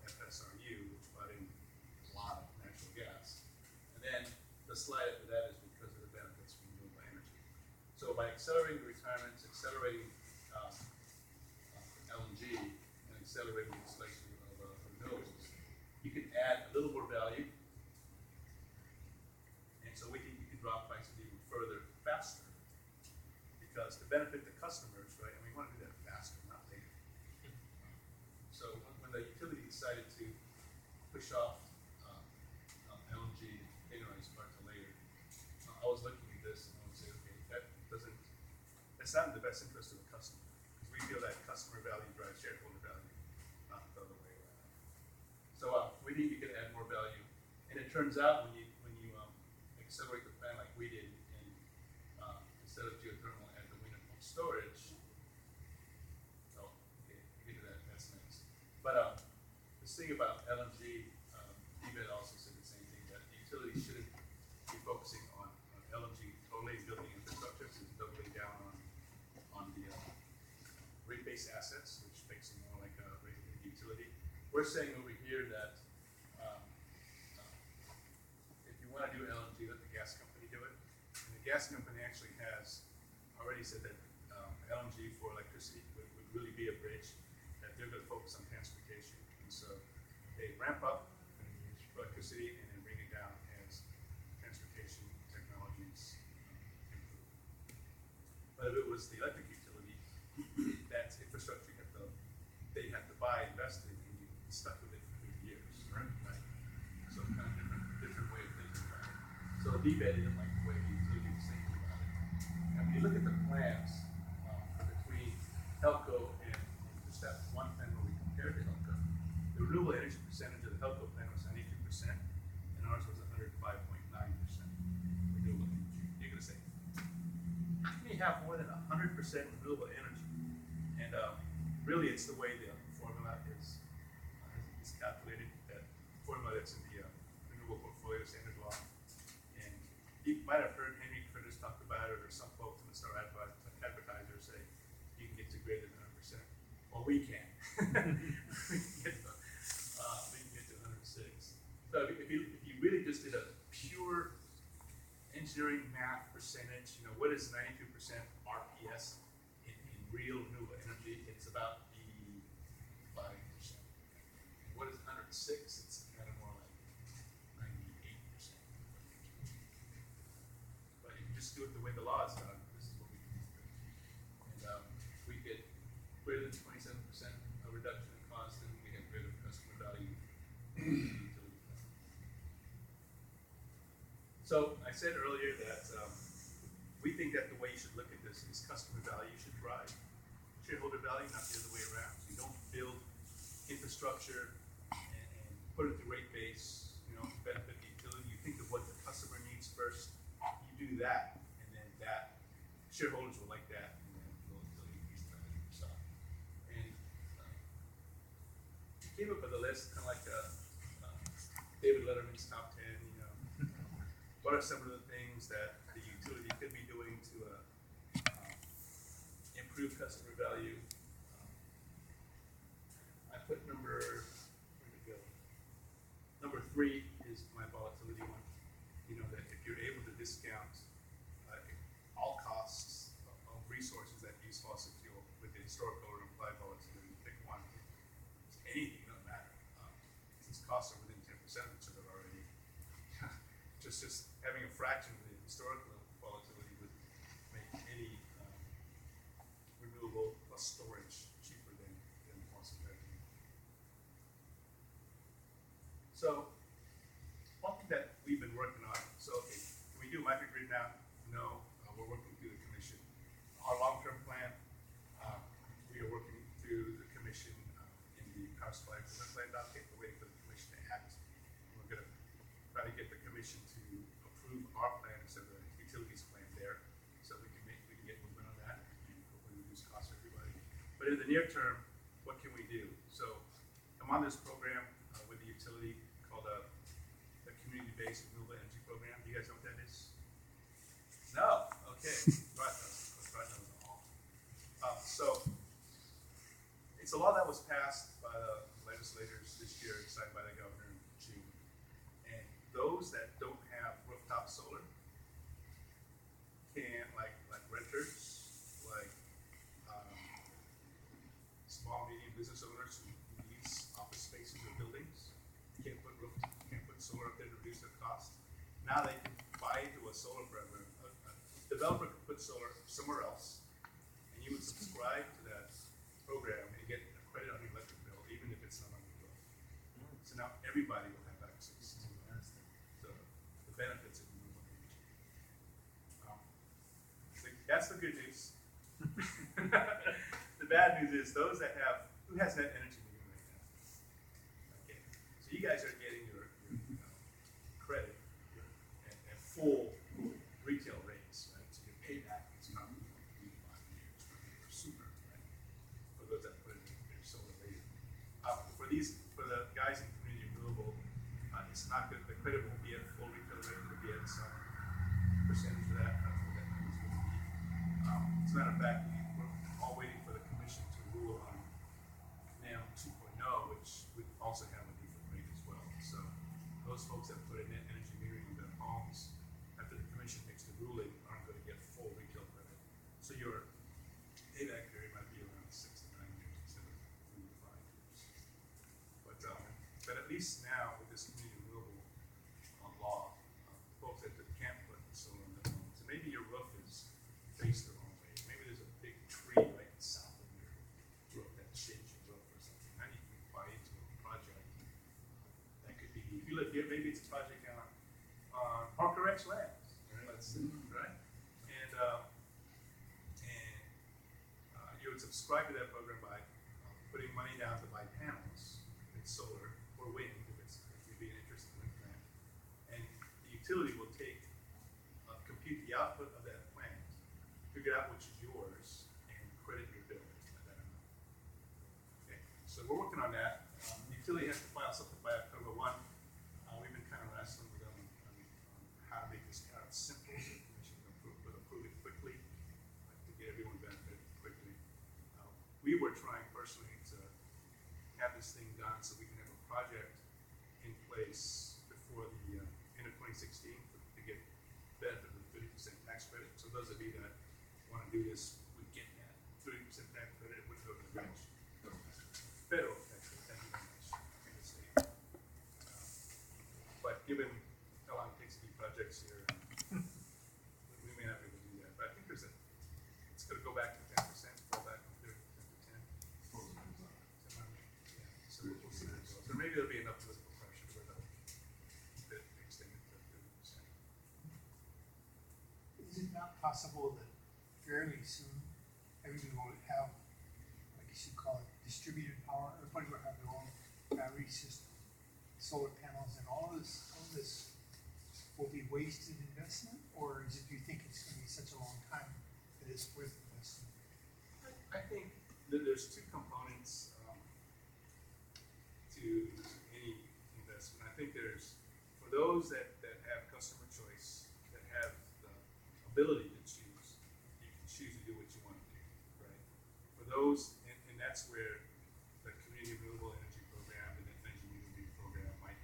FSRU, which brought in a lot of natural gas. And then the slide after that is because of the benefits from renewable energy. So by accelerating the retirements, accelerating LNG, and accelerating the installation of renewables, you can add a little more value. And so we think you can drop prices even further, faster. Because to benefit the customers, right, and we want to do that faster, not later. So when the utility decided to push off LNG and containerized part to later, I was looking at this and I would say, okay, that's not in the best interest of the customer. Because we feel that customer value drives shareholder value, not the other way around. So we think you can add more value. And it turns out when you accelerate the plan like we did, and instead of geothermal, add the wind and pump storage. Oh, okay, we do that. That's next. But this thing about LNG, DBED also said the same thing, that the utility shouldn't be focusing on LNG totally building infrastructure, so it's doubling down on the rate-based assets, which makes it more like a regulated utility. We're saying over here that if you want to do LNG, let the gas company do it. And the gas company actually has already said that LNG for electricity would really be a bridge, that they're going to focus on transportation. And so they ramp up for electricity and then bring it down as transportation technologies improve. But if it was the electric utility, that's infrastructure they have to buy, invest in, and you're stuck with it for 30 years. Right. So kind of different way of thinking about it. So DBED isn't like the way the utility is thinking about it. And when you look at the plans between Helco and just that one plan where we compared to Helco, the renewable energy percentage of the Helco plan was 92%, and ours was 105.9% renewable energy. You're going to say, how can you have more than 100% renewable energy? And really, it's the way the formula is calculated, that formula that's in the renewable portfolio standard law. And you might have heard Henry Critters talk about it, or some folks in the Star advertisers say you can get to greater than 100%. Well, we can. We can get to 106. So if you really just did a pure engineering math percentage, what is 92% RPS in real renewable energy? It's about 85%. And what is 106? It's kind of more like 98%. But if you just do it the way the law is done, this is what we can do. And we get greater than 27% reduction in cost, and we have greater customer value. So I said earlier that we think that the way you should look at this is customer value should drive shareholder value, not the other way around. So you don't build infrastructure and put it to rate base, to benefit the utility. You think of what the customer needs first. You do that, and then that shareholders will like that, and then they'll increase the value of your stock. And we came up with a list, kind of like David Letterman's top 10. What are some of the things that the utility could be doing to improve customer value? I put where'd it go? Number 3 is my volatility one. That if you're able to discount all costs of resources that use fossil fuel with the historical or implied volatility, pick one. Anything doesn't matter. Since costs are within 10% of each other already. just having a fraction of the historical volatility would make any renewable plus storage cheaper than fossil energy. So one thing that we've been working on, okay, can we do microgrid now? No, we're working through the commission. Our long-term plan, we are working through the commission in the power supply improvement plan docket. We're waiting for the commission to act. We're going to try to get the commission to approve our plan instead of the utilities plan there, so we can get movement on that and hopefully reduce costs for everybody. But in the near term, what can we do? So I'm on this program with the utility called the Community-Based Renewable Energy Program. Do you guys know what that is? No? Okay. Brett knows it all. So it's a law that was passed by the legislators this year, signed by the governor in June. And those that don't have rooftop solar can, like renters, like small, medium business owners who lease office spaces or buildings, can't put solar up there to reduce their cost. Now they can buy into a solar program. A developer could put solar somewhere else, and you would subscribe to that program and get a credit on your electric bill, even if it's not on your bill. So now everybody will have access to the benefits of renewable energy. That's the good news. The bad news is who has that energy metering right now? Okay, so you guys are getting your credit at full retail rates, right? So your payback is not 5 years, or sooner, right? For those that put in their solar later. For the guys in community renewable, it's not good. The credit won't be at full retail rate. It'll be at some percentage of that. I don't know what that number is going to be. As a matter of fact, we're all waiting for the commission to rule on NAM 2.0, which would also have a different rate as well. So those folks that put in net energy metering in their homes, after the commission makes the ruling, aren't going to get full retail credit. So your payback period might be around 6 to 9 years instead of 3 to 5 years. But at least now with this community renewable law, folks that can't put solar in their homes, and maybe your roof is faced the wrong way. Maybe there's a big tree right south of your roof that shades your roof or something. Now you can buy into a project that could be, if you live here, maybe it's a project on Parker X lands, let's say, right? And you would subscribe to that program by putting money down to buy panels, if it's solar, or wind, if you'd be interested in wind plant. And the utility will compute the output of that plant, figure out which is yours, and credit your bill at that amount. Okay, so we're working on that. The utility has to file something by October 1. We've been kind of wrestling with them on how to make this kind of simple so the commission can approve it quickly, to get everyone benefit quickly. We were trying personally to have this thing done so we can have a project in place do this, we get that 30% tax credit, it wouldn't go to the village. Federal tax credit, thank you very much, in the state. But given how long it takes to do projects here, we may not be able to do that. But I think it's gonna go back to 10%, fall back from 30% to 10. Yeah, so we'll see how it goes. Or maybe there'll be enough political pressure where they'll extend it to 30%. Is it not possible that fairly soon everyone will have, I guess you call it distributed power, everybody will have their own battery system, solar panels, and all this will be wasted investment? Or is it, do you think it's gonna be such a long time that it's worth investing? I think that there's two components to any investment. I think there's, for those that have customer choice, that have the ability to choose, you can choose to do what you want to do, right? For those, and that's where the community renewable energy program and the energy community program might,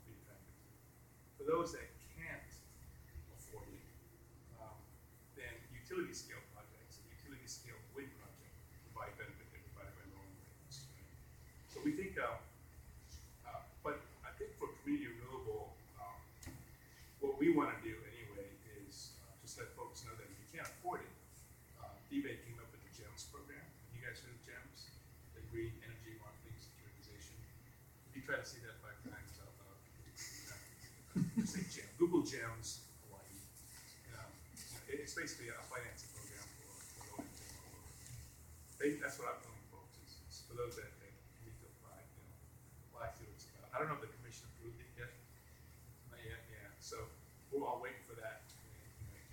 be effective. For those that can't afford it, then utility scale projects, and utility scale wind project provide benefit to everybody by lowering rates. Right? So we think, but I think for community renewable, what we want to do anyway is just let folks know that if you can't afford it, eBay came up with the GEMS program. Have you guys heard of GEMS? The Green Energy Marketing Securitization. If you try to say that 5 times out loud, just say GEMS. Google GEMS Hawaii. It's basically a financing program for low income all over. That's what I'm telling folks. It's for those that need to apply, apply to it. I don't know if the commission approved it yet. Not yet, yeah. So we're all waiting for that.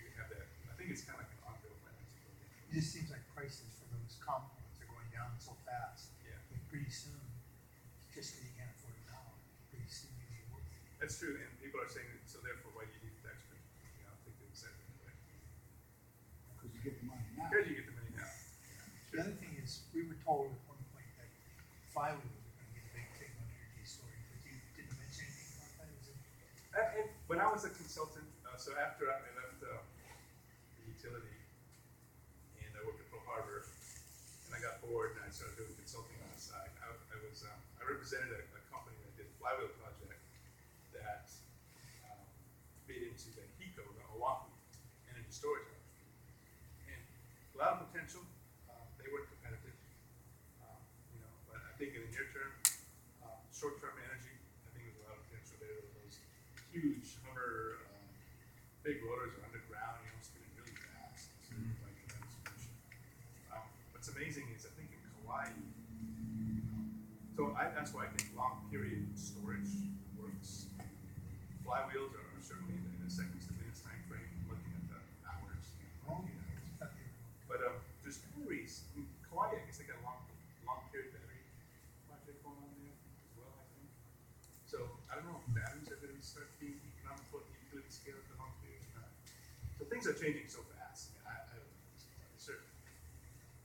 You have that. I think it's kind of like an ongoing financing program. It just seems like prices for those components are going down so fast. Yeah. And pretty soon, just because you can't afford it now, pretty soon you may work. That's true, and people are saying, so therefore, why do you need the tax credit? I think they said that, right? Because you get the money now. Because you get the money now. The other thing is, we were told at one point that flywheels are going to be a big thing on energy storage, but you didn't mention anything about that, is it? And when I was a consultant, so after I left the utility and I worked at Pearl Harbor, and I got bored and I started doing consulting on the side. I represented a company that did a flywheel project that bid into the HECO, the Oahu Energy Storage RFP. And a lot of potential. They weren't competitive, but I think in the near term, short-term energy, I think there's a lot of potential there. Those huge Hummer big rotors are underground, spinning really fast. So like tremendous motion. What's amazing is I think in Kauai, that's why I think long period storage works. Flywheels are certainly in the seconds to minutes time frame, looking at the hours. But there's batteries. I mean, Kauai, I guess they got a long period battery project going on there as well, I think. So I don't know if batteries are going to start being economical at the utility scale at the long period or not. So things are changing so fast. I don't know. Certainly.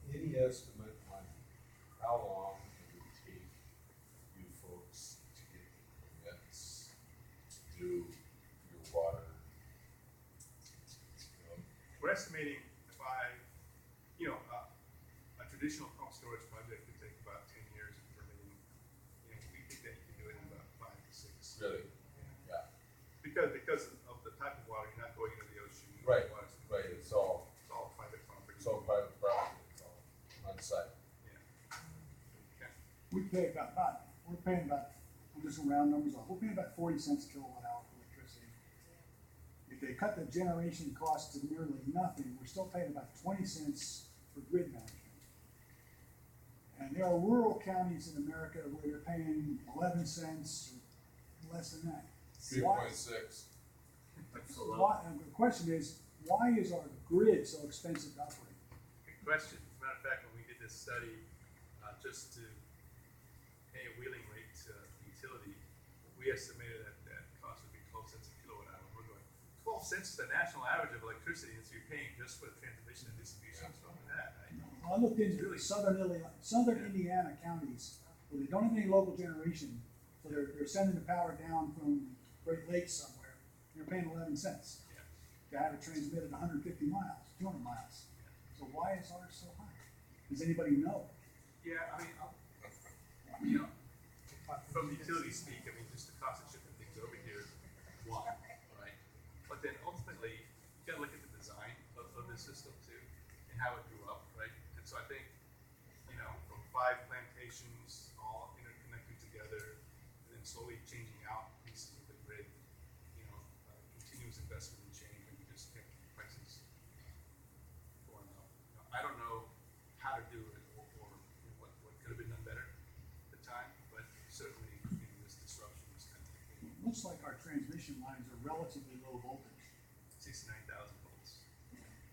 Any estimate on how long it would take you folks to get the permits to do your water? We're estimating by, a traditional pump storage project could take about 10 years of permitting. We think that you can do it in about 5 to 6. Really? Yeah. Because of the type of water, you're not going into the ocean. Right, Water's right, it's all private property. private property, it's all on site. Yeah. Okay. We're paying about, I'm just gonna round numbers off, we're paying about 40 cents a kilowatt hour for electricity. If they cut the generation cost to nearly nothing, we're still paying about 20 cents for grid management. And there are rural counties in America where they're paying 11 cents or less than that. 3.6. And the question is, why is our grid so expensive to operate? Good question. As a matter of fact, when we did this study, just to pay a wheeling rate to utility, we estimated that cost would be 12 cents a kilowatt hour. We're going, 12 cents is the national average of electricity, and so you're paying just for the transmission and distribution and stuff like that, right? Well, I looked into really southern Indiana counties where they don't have any local generation, so they're sending the power down from Great Lakes somewhere. They're paying 11 cents Yeah. to have it transmitted 150 miles, 200 miles. So why is ours so high? Does anybody know? Yeah, I mean, you know, from the utility speak, I mean, just the cost of shipping things over here, one, right? But then ultimately, you gotta look at the design of the system too, and how it grew up, right? And so I think, you know, from 5 plantations all interconnected together, and then slowly changing out pieces of the grid, you know, continuous investment and change, and we just kept prices going up. You know, I don't know how to do it or you know, what could have been done better at the time, but certainly, you know, this disruption was kind of It looks like our transmission lines are relatively low voltage 69,000 volts.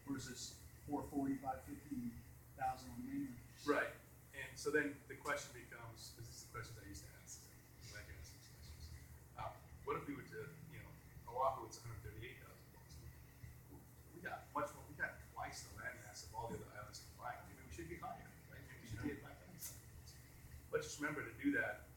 versus 440, 550,000 on mainland. Right. And so then the question becomes, this is the questions I used to ask, I'm glad you asked these questions. What if we were to, you know, Oahu, it's 138,000 volts. We got much more, we got twice the land mass of all the other islands combined. Maybe we should be higher, right? Maybe we should be at 5,000 volts. But just remember to do that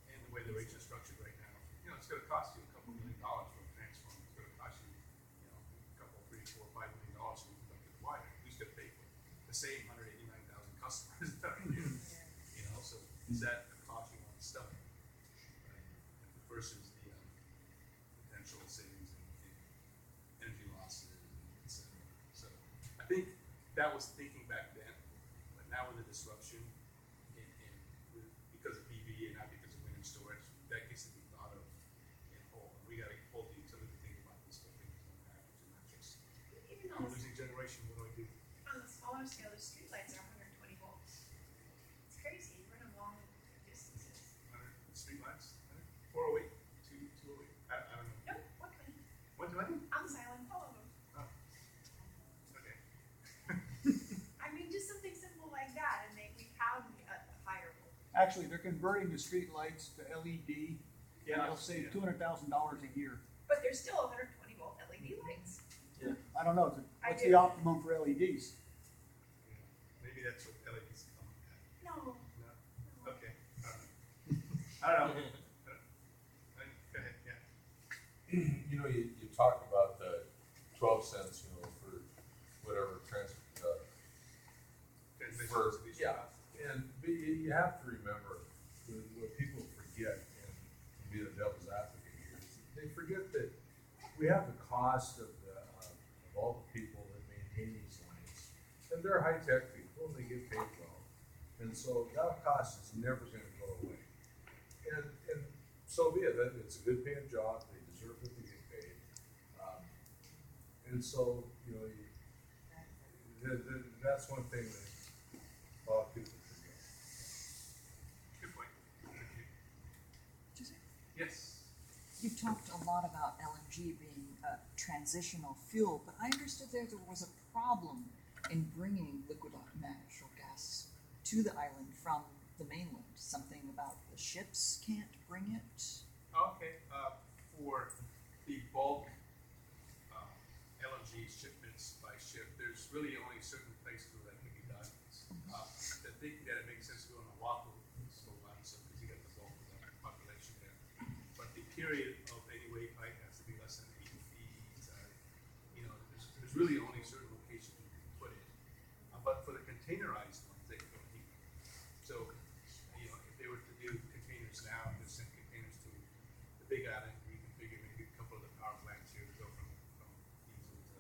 in the way the rates are structured right now. You know, it's gonna cost you a couple $1 million for a transformer. It's gonna cost you, you know, a couple, $3, $4, $5 million for a conductive wire. Who's gonna pay for it? The same 189,000 customers that are here. You know, so is that a cost you want to stomach? Right? Versus the potential savings in energy losses, et cetera. So I think that was thinking back then, but now with the disruption because of PV and not because of wind and storage, that gets to be thought of in whole. And we got to hold the utility to think about this whole thing as one package and not just Even we're on the, losing generation. What do I do? on the smaller scale, the streetlights are 120 volts. It's crazy. You run them long distances. 100 street lights, 408, 208. I don't know. Nope, 120. 120? On this island, all of them. Oh, okay. I mean, just something simple like that, and we have a higher voltage. Actually, they're converting the street lights to LED, and it'll save $200,000 a year. But there's still 120 volt LED lights. I don't know, what's I the do. optimum for LEDs? Yeah. Maybe that's what LEDs come at. No. No? Okay. I don't know. Go ahead, yeah. You know, you talk about the 12 cents, you know, for whatever Transmission distribution yeah, costs. but you have to remember what people forget, and be the devil's advocate here, is they forget that we have the cost of all the people that maintain these lines, and they're high-tech people, and they get paid well, and so that cost is never going to go away. And so be it. It's a good paying job. They deserve what they get paid. And so, you know, that's one thing that a lot of people forget. Good point. Thank you. Just- Yes. You talked a lot about LNG being a transitional fuel, but I understood there was a problem in bringing liquid natural gas to the island from the mainland. Something about the ships can't bring it. Okay. For the bulk LNG shipments by ship, there's really only certain places where that can be done. The thing that it makes sense to go on Oahu is go on, so because you got the bulk of the population there. But the period of any wave height has to be less than 80 feet. You know, there's really only certain locations you can put it. But for the containerized ones, they can go deep. So, you know, if they were to do containers now and just send containers to the Big Island, we can figure maybe a couple of the power plants here to go from diesel to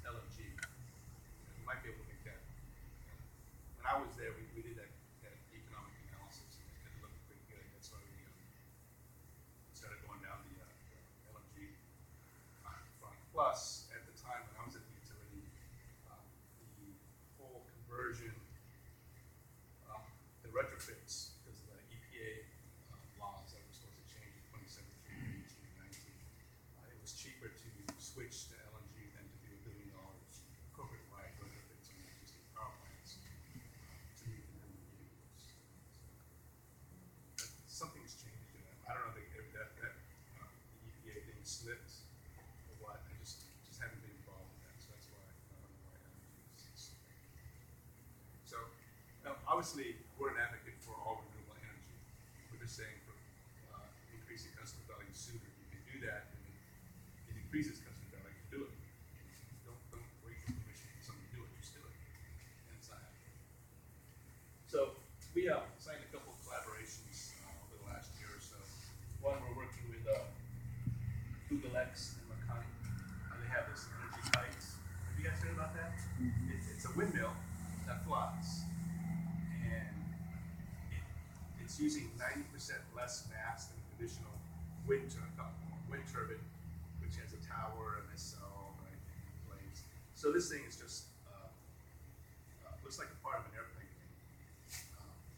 LNG. You might be able to make that. When I was there, we did that economic analysis, and it looked pretty good. That's why we started going down the LNG front. Plus, at the time when I was at the utility, the whole conversion, the retrofits, because of the EPA laws that were supposed to change in 2017, 18, and 19, it was cheaper to switch to LNG than to do $1 billion corporate-wide retrofits on existing power plants to meet the minimum vehicles. So, something's changed in that. I don't know if that the EPA thing slipped or what. I just haven't been involved with that, so that's why I don't know why LNG is. So, obviously, we're an advocate for all renewable energy. We're just saying for increasing customer value sooner, you can do that, and it increases customer value to do it. Don't wait for permission for someone to do it, just do it. It's using 90% less mass than a traditional wind turbine, which has a tower, a nacelle, right, and blades. So this thing is just looks like a part of an airplane.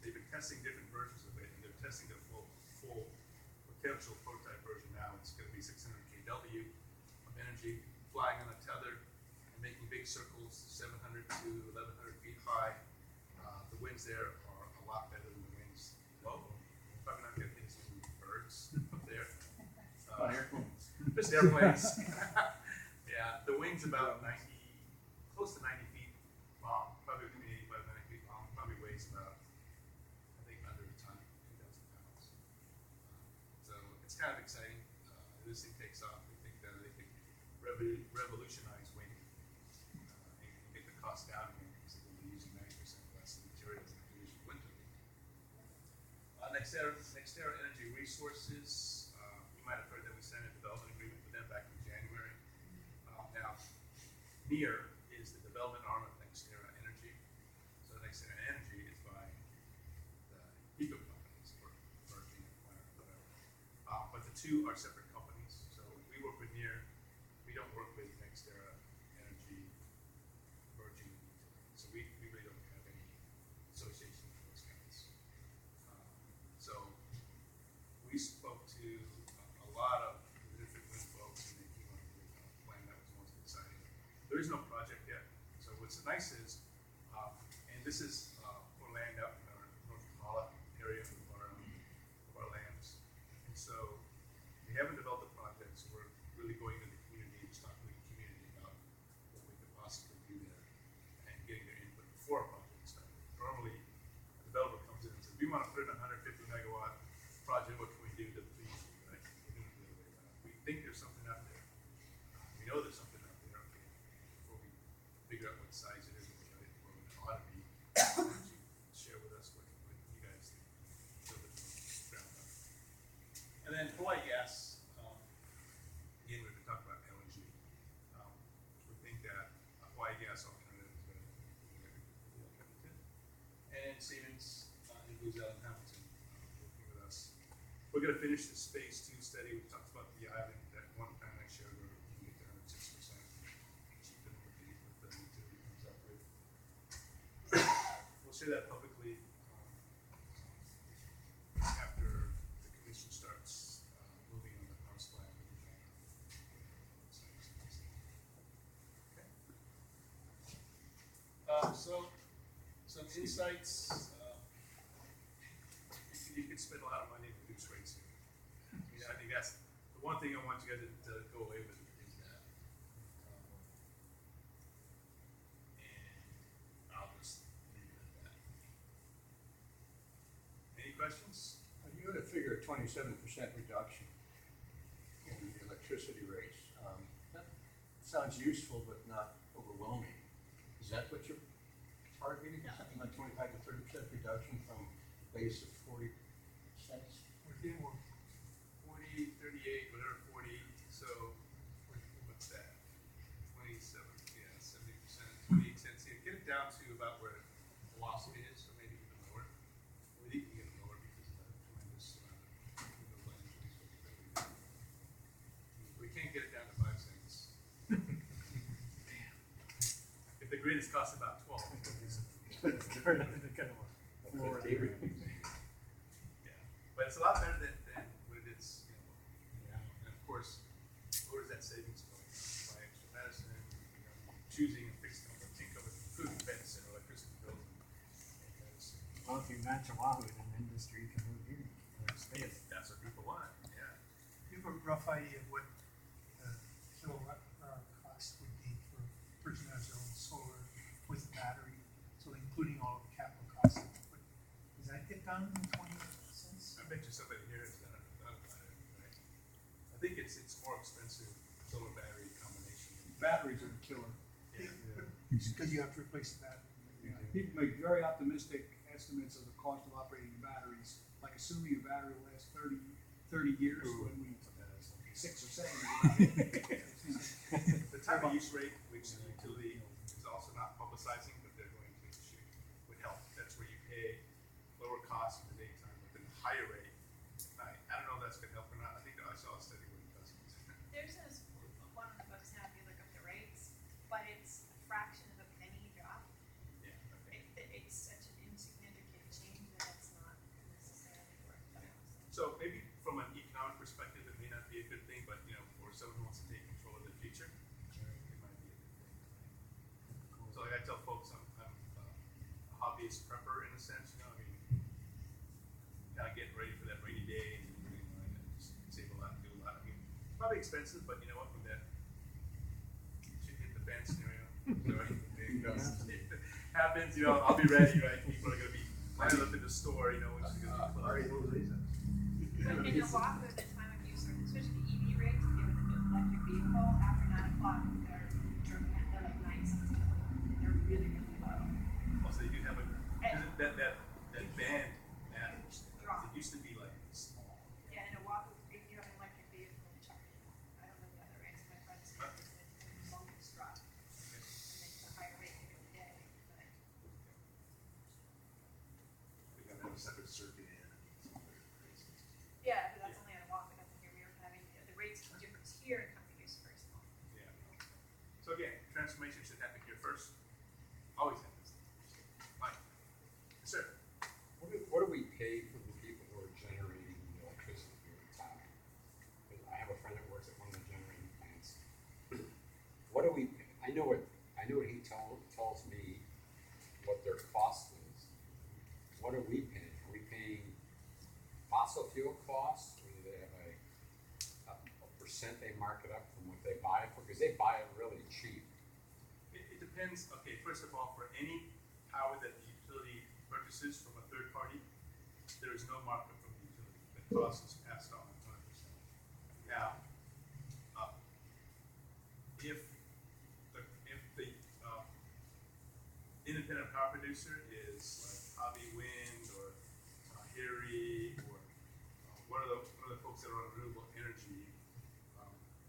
They've been testing different versions of it, and they're testing the full potential prototype version now. It's going to be 600 kW of energy, flying on a tether, and making big circles, 700 to 1,100 feet high. The winds there are a lot better than the winds below. Probably not going to hit as many birds up there. Airplanes. Just airplanes. Yeah, the wing's about 90, close to 90 feet long, probably between 85 and 90 feet long. Probably weighs about, I think, under a ton, 2,000 pounds. So it's kind of exciting. This thing takes off. We think that they can revolutionize wind and get the cost down again because they're going to be using 90% less materials than traditional wind turbine. NextEra Energy Resources. You might have heard that we signed a development agreement with them back in January. Now, NEAR is the development arm of NextEra Energy. So NextEra Energy is buying the eco companies or Virgin or whatever. But the two are separate companies. So we work with NEAR. We don't work with NextEra Energy, Virgin. So we really don't have any association with those guys. So we spoke to a lot of different wind folks, and they came up with a plan that was most exciting. There is no project yet. So what's nice is, and this is for land out in our North Kamala area of our lands. And so we haven't developed a project, so we're really going to the community and just talking to the community about what we could possibly do there and getting their input before a project starts. Normally, a developer comes in and says, we want to put in a 150 megawatt project, what can we do to please you, right? We're doing it the other way around. We think there's something out there. We know there's something out there. Okay, before we figure out what size it is and what it ought to be, why don't you share with us what you guys think? Build it from the ground up. And then Hawaii Gas, again, we've been talking about LNG. We think that Hawaii Gas alternative is better than the alternative. And Siemens and Booz Allen Hamilton working with us. We're going to finish this phase 2 study. We talked about the island that one time next year where we can get to 106% cheaper than what the utility comes up with. We'll share that publicly after the commission starts moving on the Mars plan. Okay. So some insights. You could spend a lot of money to reduce rates here. I think that's the one thing I want you guys to go away with is that. And I'll just leave it at that. Any questions? You had to figure a 27% reduction in the electricity rates. That sounds useful, but not overwhelming. Is that what you're targeting? Yeah. Something like 25 to 30% reduction from a base of 40 cents? We're 40, 38, whatever, 40. So what's that? 27, yeah, 70%, 28 cents. Yeah, get it down to about where velocity is, or maybe even lower. We think you can get it lower because of the tremendous renewable energy sources that we do. We can't get it down to 5 cents. If the grid is costing about 12, yeah, but it's a lot better than what it is, and of course, where does that savings go? Buy extra medicine, choosing a fixed number, can't cover food expense and electricity bills and medicine. Well, if you match Oahu, then industry can move here. That's what people want, yeah. Do you have a rough idea of what the kilowatt cost would be for a person who has their own solar with battery? So including all of the capital costs. Does that get down to 20 cents? I bet you somebody here has done about it, right? I think it's more expensive solar battery combination. Batteries are the killer. Because you have to replace the battery. Yeah, people make very optimistic estimates of the cost of operating batteries, like assuming a battery will last 30 years when we 6 or 7 is The time of use rate, which the utility is also not publicizing, but they're going to issue, would help. That's where you pay lower costs in the daytime, but then higher rate. I don't know if that's gonna help or not. I think I saw a study where it doesn't. There's this one on the books now, if you look up the rates, but it's a fraction of a penny drop. Yeah, okay. It's such an insignificant change that it's not necessarily worth it. So maybe from an economic perspective, it may not be a good thing, but you know, for someone who wants to take control of the future, it might be a good thing. So like I tell folks, I'm a hobbyist prepper in a sense. You know, I mean, kind of getting ready for that rainy day, and you know, I just save a lot, do a lot. I mean, it's probably expensive, but you know what? When that shit hit the fan scenario, happens, you know, I'll be ready, right? People are gonna be lining up in the store, you know, which is gonna be closed. But in Oahu, the time of use, especially the EV rates, if you have an electric vehicle, after 9 o'clock, they're like 9 cents a kilowatt. They're really, really low. Also, you have that band matters. Drop. It used to be like small. Yeah, in Oahu, if you have an electric vehicle, I don't know the other rates, my friend said it's the longest drop. And it's a higher rate every day, but. We gotta have a separate circuit in. Yeah, but that's only on Oahu, that's here, we were having, the rates difference here in Company is very small. Yeah. So again, transformation should happen here first. Always happens. Fine. Yes, sir. What do we pay for the people who are generating the electricity here in town? 'Cause I have a friend that works at one of the generating plants. What do we? I know what he tells me what their cost is. What are we paying? Are we paying fossil fuel costs? Or do they have a percent they mark it up from what they buy it for? Because they buy it really cheap. It depends. Okay, first of all, for any power that the utility purchases from a third party, there is no markup from the utility. The cost is passed on 100%. Now, if the independent power producer is like Hobby Wind or Harry or one of the folks that are on renewable energy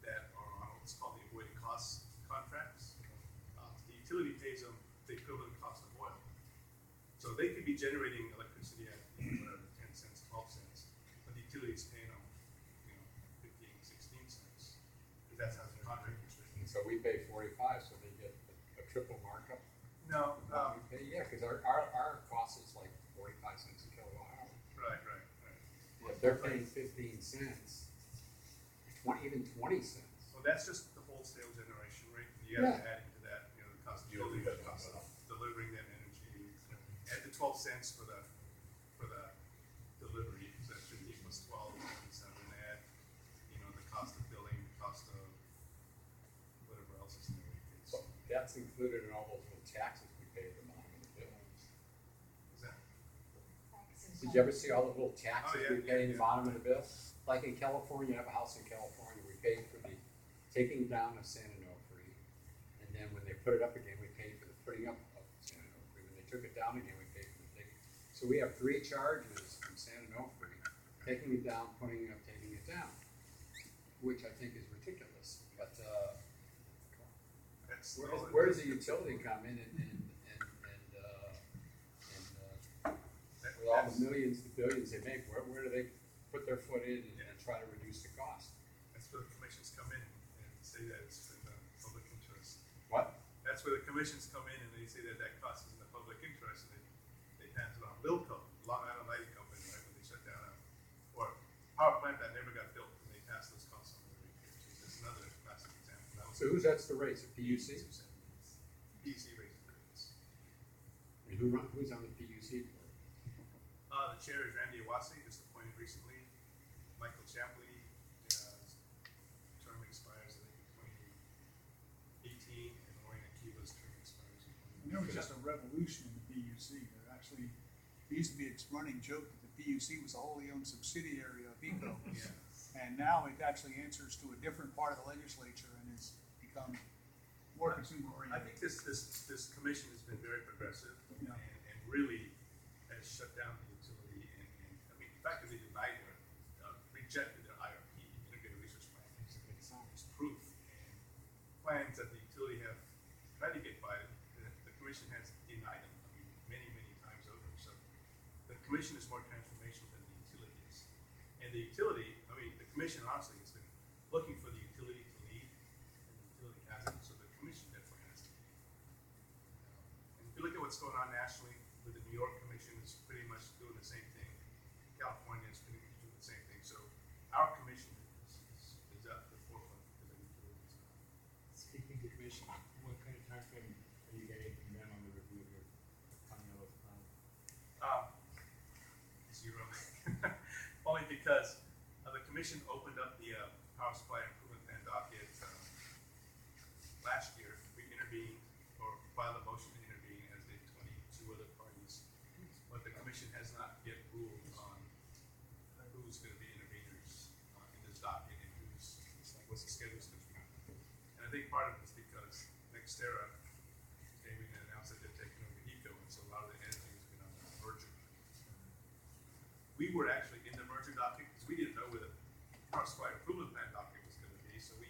that are on what's called the avoided cost contracts, the utility pays them the equivalent cost of oil. So they could be generating electricity at whatever 10 cents, 12 cents, but the utility is paying them 15, 16 cents because that's how the contract is written. And so we pay 45, so they get a triple markup. No, We pay, yeah, because our cost is like 45 cents a kilowatt hour. right. If they're paying 15 cents, even 20 cents. Well, that's just the wholesale generation rate. You have to add into that, you know, the cost of building, the cost of delivering that energy. Add the 12 cents for the delivery, so that should equals 12 cents. And then add, you know, the cost of building, the cost of whatever else is in there. So that's included in all those little taxes we pay at the bottom of the bill. Is that? Did you ever see all the little taxes Oh, yeah, we pay in yeah. the bottom of the bill? Like in California, I have a house in California, we paid for the taking down of San Onofre, and then when they put it up again, we paid for the putting up of San Onofre. When they took it down again, we paid for the taking. So we have 3 charges from San Onofre, taking it down, putting it up, taking it down, which I think is ridiculous. But That's where does the utility come in with all the millions, the billions they make, where do they put their foot in and try to reduce the cost? That's where the commissions come in and say that it's in the public interest. What? That's where the commissions come in and they say that cost is in the public interest and they pass it on. Wilco, Long Island Lighting Company, right, when they shut down or power plant that never got built and they passed those costs on to the ratepayers. That's another classic example. So who sets the rates? The PUC? PUC raises the rates. And who's on the PUC board? The chair is Randy Awase, just appointed recently. Michael Chapley, term expires I think in 2018, and Lorena Kiva's term expires in And there was just a revolution in the PUC. There actually, there used to be a running joke that the PUC was a wholly owned subsidiary of ECO. Yeah. And now it actually answers to a different part of the legislature and has become more consumer I oriented. think this commission has been very progressive Yeah. and really has shut down the utility and I mean, the fact that they denied rejected their IRP, integrated resource plan, is proof. And plans that the utility have tried to get by, the commission has denied them, I mean, many times over. So the commission is more transformational than the utility the utility, I mean, the commission honestly has been looking for the utility to lead, and the utility hasn't, so the commission definitely has to lead. And if you look at what's going on nationally, with the New York Commission is pretty much doing the same thing. California is pretty much doing the same thing. So our commission is at the forefront because of utilities. Speaking of commission, what kind of time frame are you getting from them on the review of your Paniolo plan? Zero. Only because the commission opened up the power supply improvement plan docket last year. We intervened or filed a motion to intervene, as did 22 other parties. But the commission has not yet ruled on who's going to be interveners in this docket and what's the schedule going to be. And I think part of it is because NextEra came in and announced that they're taking over HECO, and so a lot of the energy has been on the merger. We were actually in the merger docket because we didn't know where the power supply improvement plan docket was going to be, so we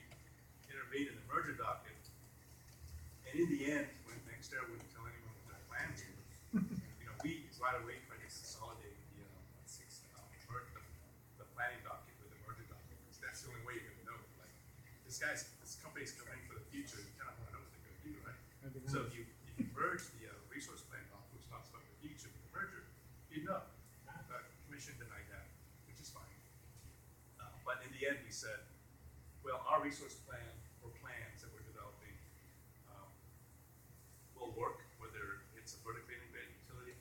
intervened in the merger docket. And in the end, when NextEra wouldn't tell anyone what their plans were, we right away tried to consolidate the planning docket with the merger docket, because that's the only way you're going to know. Like, this company's coming for the future. You kind of want to know what they're going to do, right? So if you merge the resource plan docket, which talks about the future with the merger, you'd know. Commission denied that, which is fine. But in the end, we said, well, our resource plan or plans that we're developing will work, whether it's a vertically integrated utility,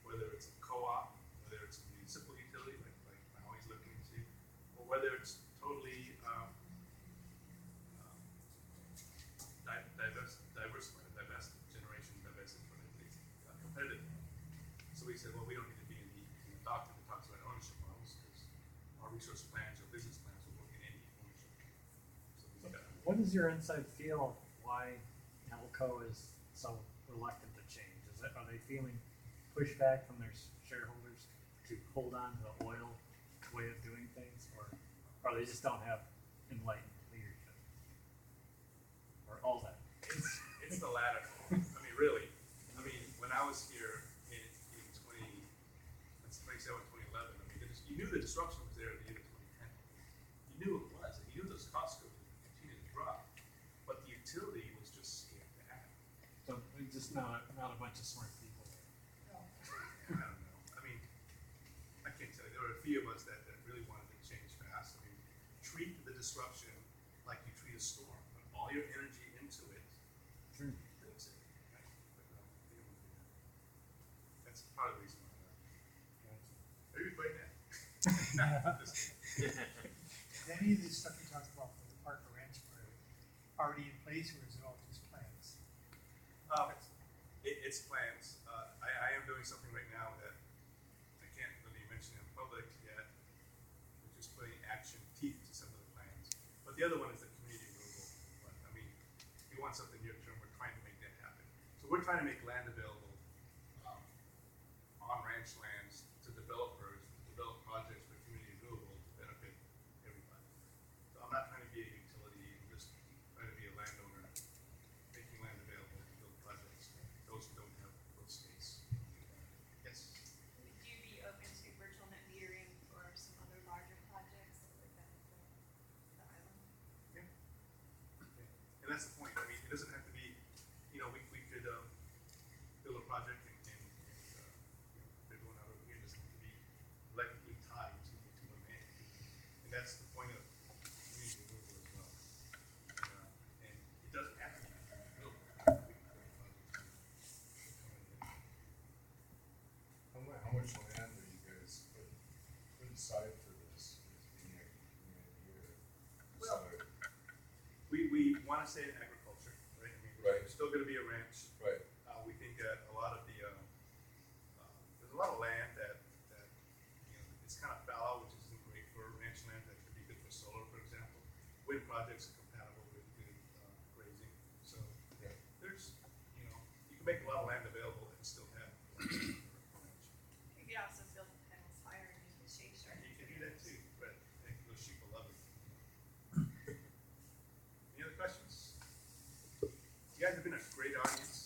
whether it's a co-op, whether it's a municipal utility, like Maui's looking to, or whether it's totally diversified, divested, generation divested, but it's competitive. So we said, well, we don't need to be in the document that talks about ownership models, because our resource plans or business plans will work in any ownership. So what is your inside feel why Elco is so reluctant to change? Are they feeling pushback from their shareholders to hold on to the oil way of doing things, or they just don't have enlightened leadership, or all that? It's the latter. I mean, really. I mean, when I was here in 2011, I mean, you knew the disruption was there at the end of 2010. You knew it was, and you knew those costs would continue to drop, but the utility was just scared to act. So just not a bunch of smart people. I don't know. I mean, I can't tell you. There were a few of us that really wanted to change fast. I mean, treat the disruption like you treat a storm. Put all your energy into it. Sure. Fix it. Right? But no, they don't do that. That's part of the reason why. Maybe quite now. Is any of this stuff you talked about for the park or ranch already in place, or is it all just plans? It's plans. I am doing something right now that I can't really mention in public yet. We're just putting action teeth to some of the plans. But the other one is the community renewable. But I mean, if you want something near term, we're trying to make that happen. So we're trying to make land available on ranch lands to developers, to develop projects for community renewable to benefit everybody. So I'm not trying to be a utility, I'm just trying to be a landowner, making land available to build projects for those who don't have road space. Yes? Would you be open to virtual net metering for some other larger projects that would benefit the island? Yeah. And that's the point. I mean, it doesn't have to be, we could build a project and they're going out over here. It doesn't have to be electrically tied to a man. And that's the point of community renewable as well. And it doesn't have to be built. We can build projects. How much land are you guys put aside for this being a year? Well, we want to stay in agriculture, right? I mean, Right. It's still going to be a ranch. Right. We think that a lot of the there's a lot of land that it's kind of fallow, which isn't great for ranch land. That could be good for solar, for example. Wind projects are compatible with good grazing. So Yeah. there's you can make a lot of land available and still have ranch. You could also build the panels higher and use the shade structure. You can do that too, but I think those sheep will love it. Any other questions? You guys have been a great audience.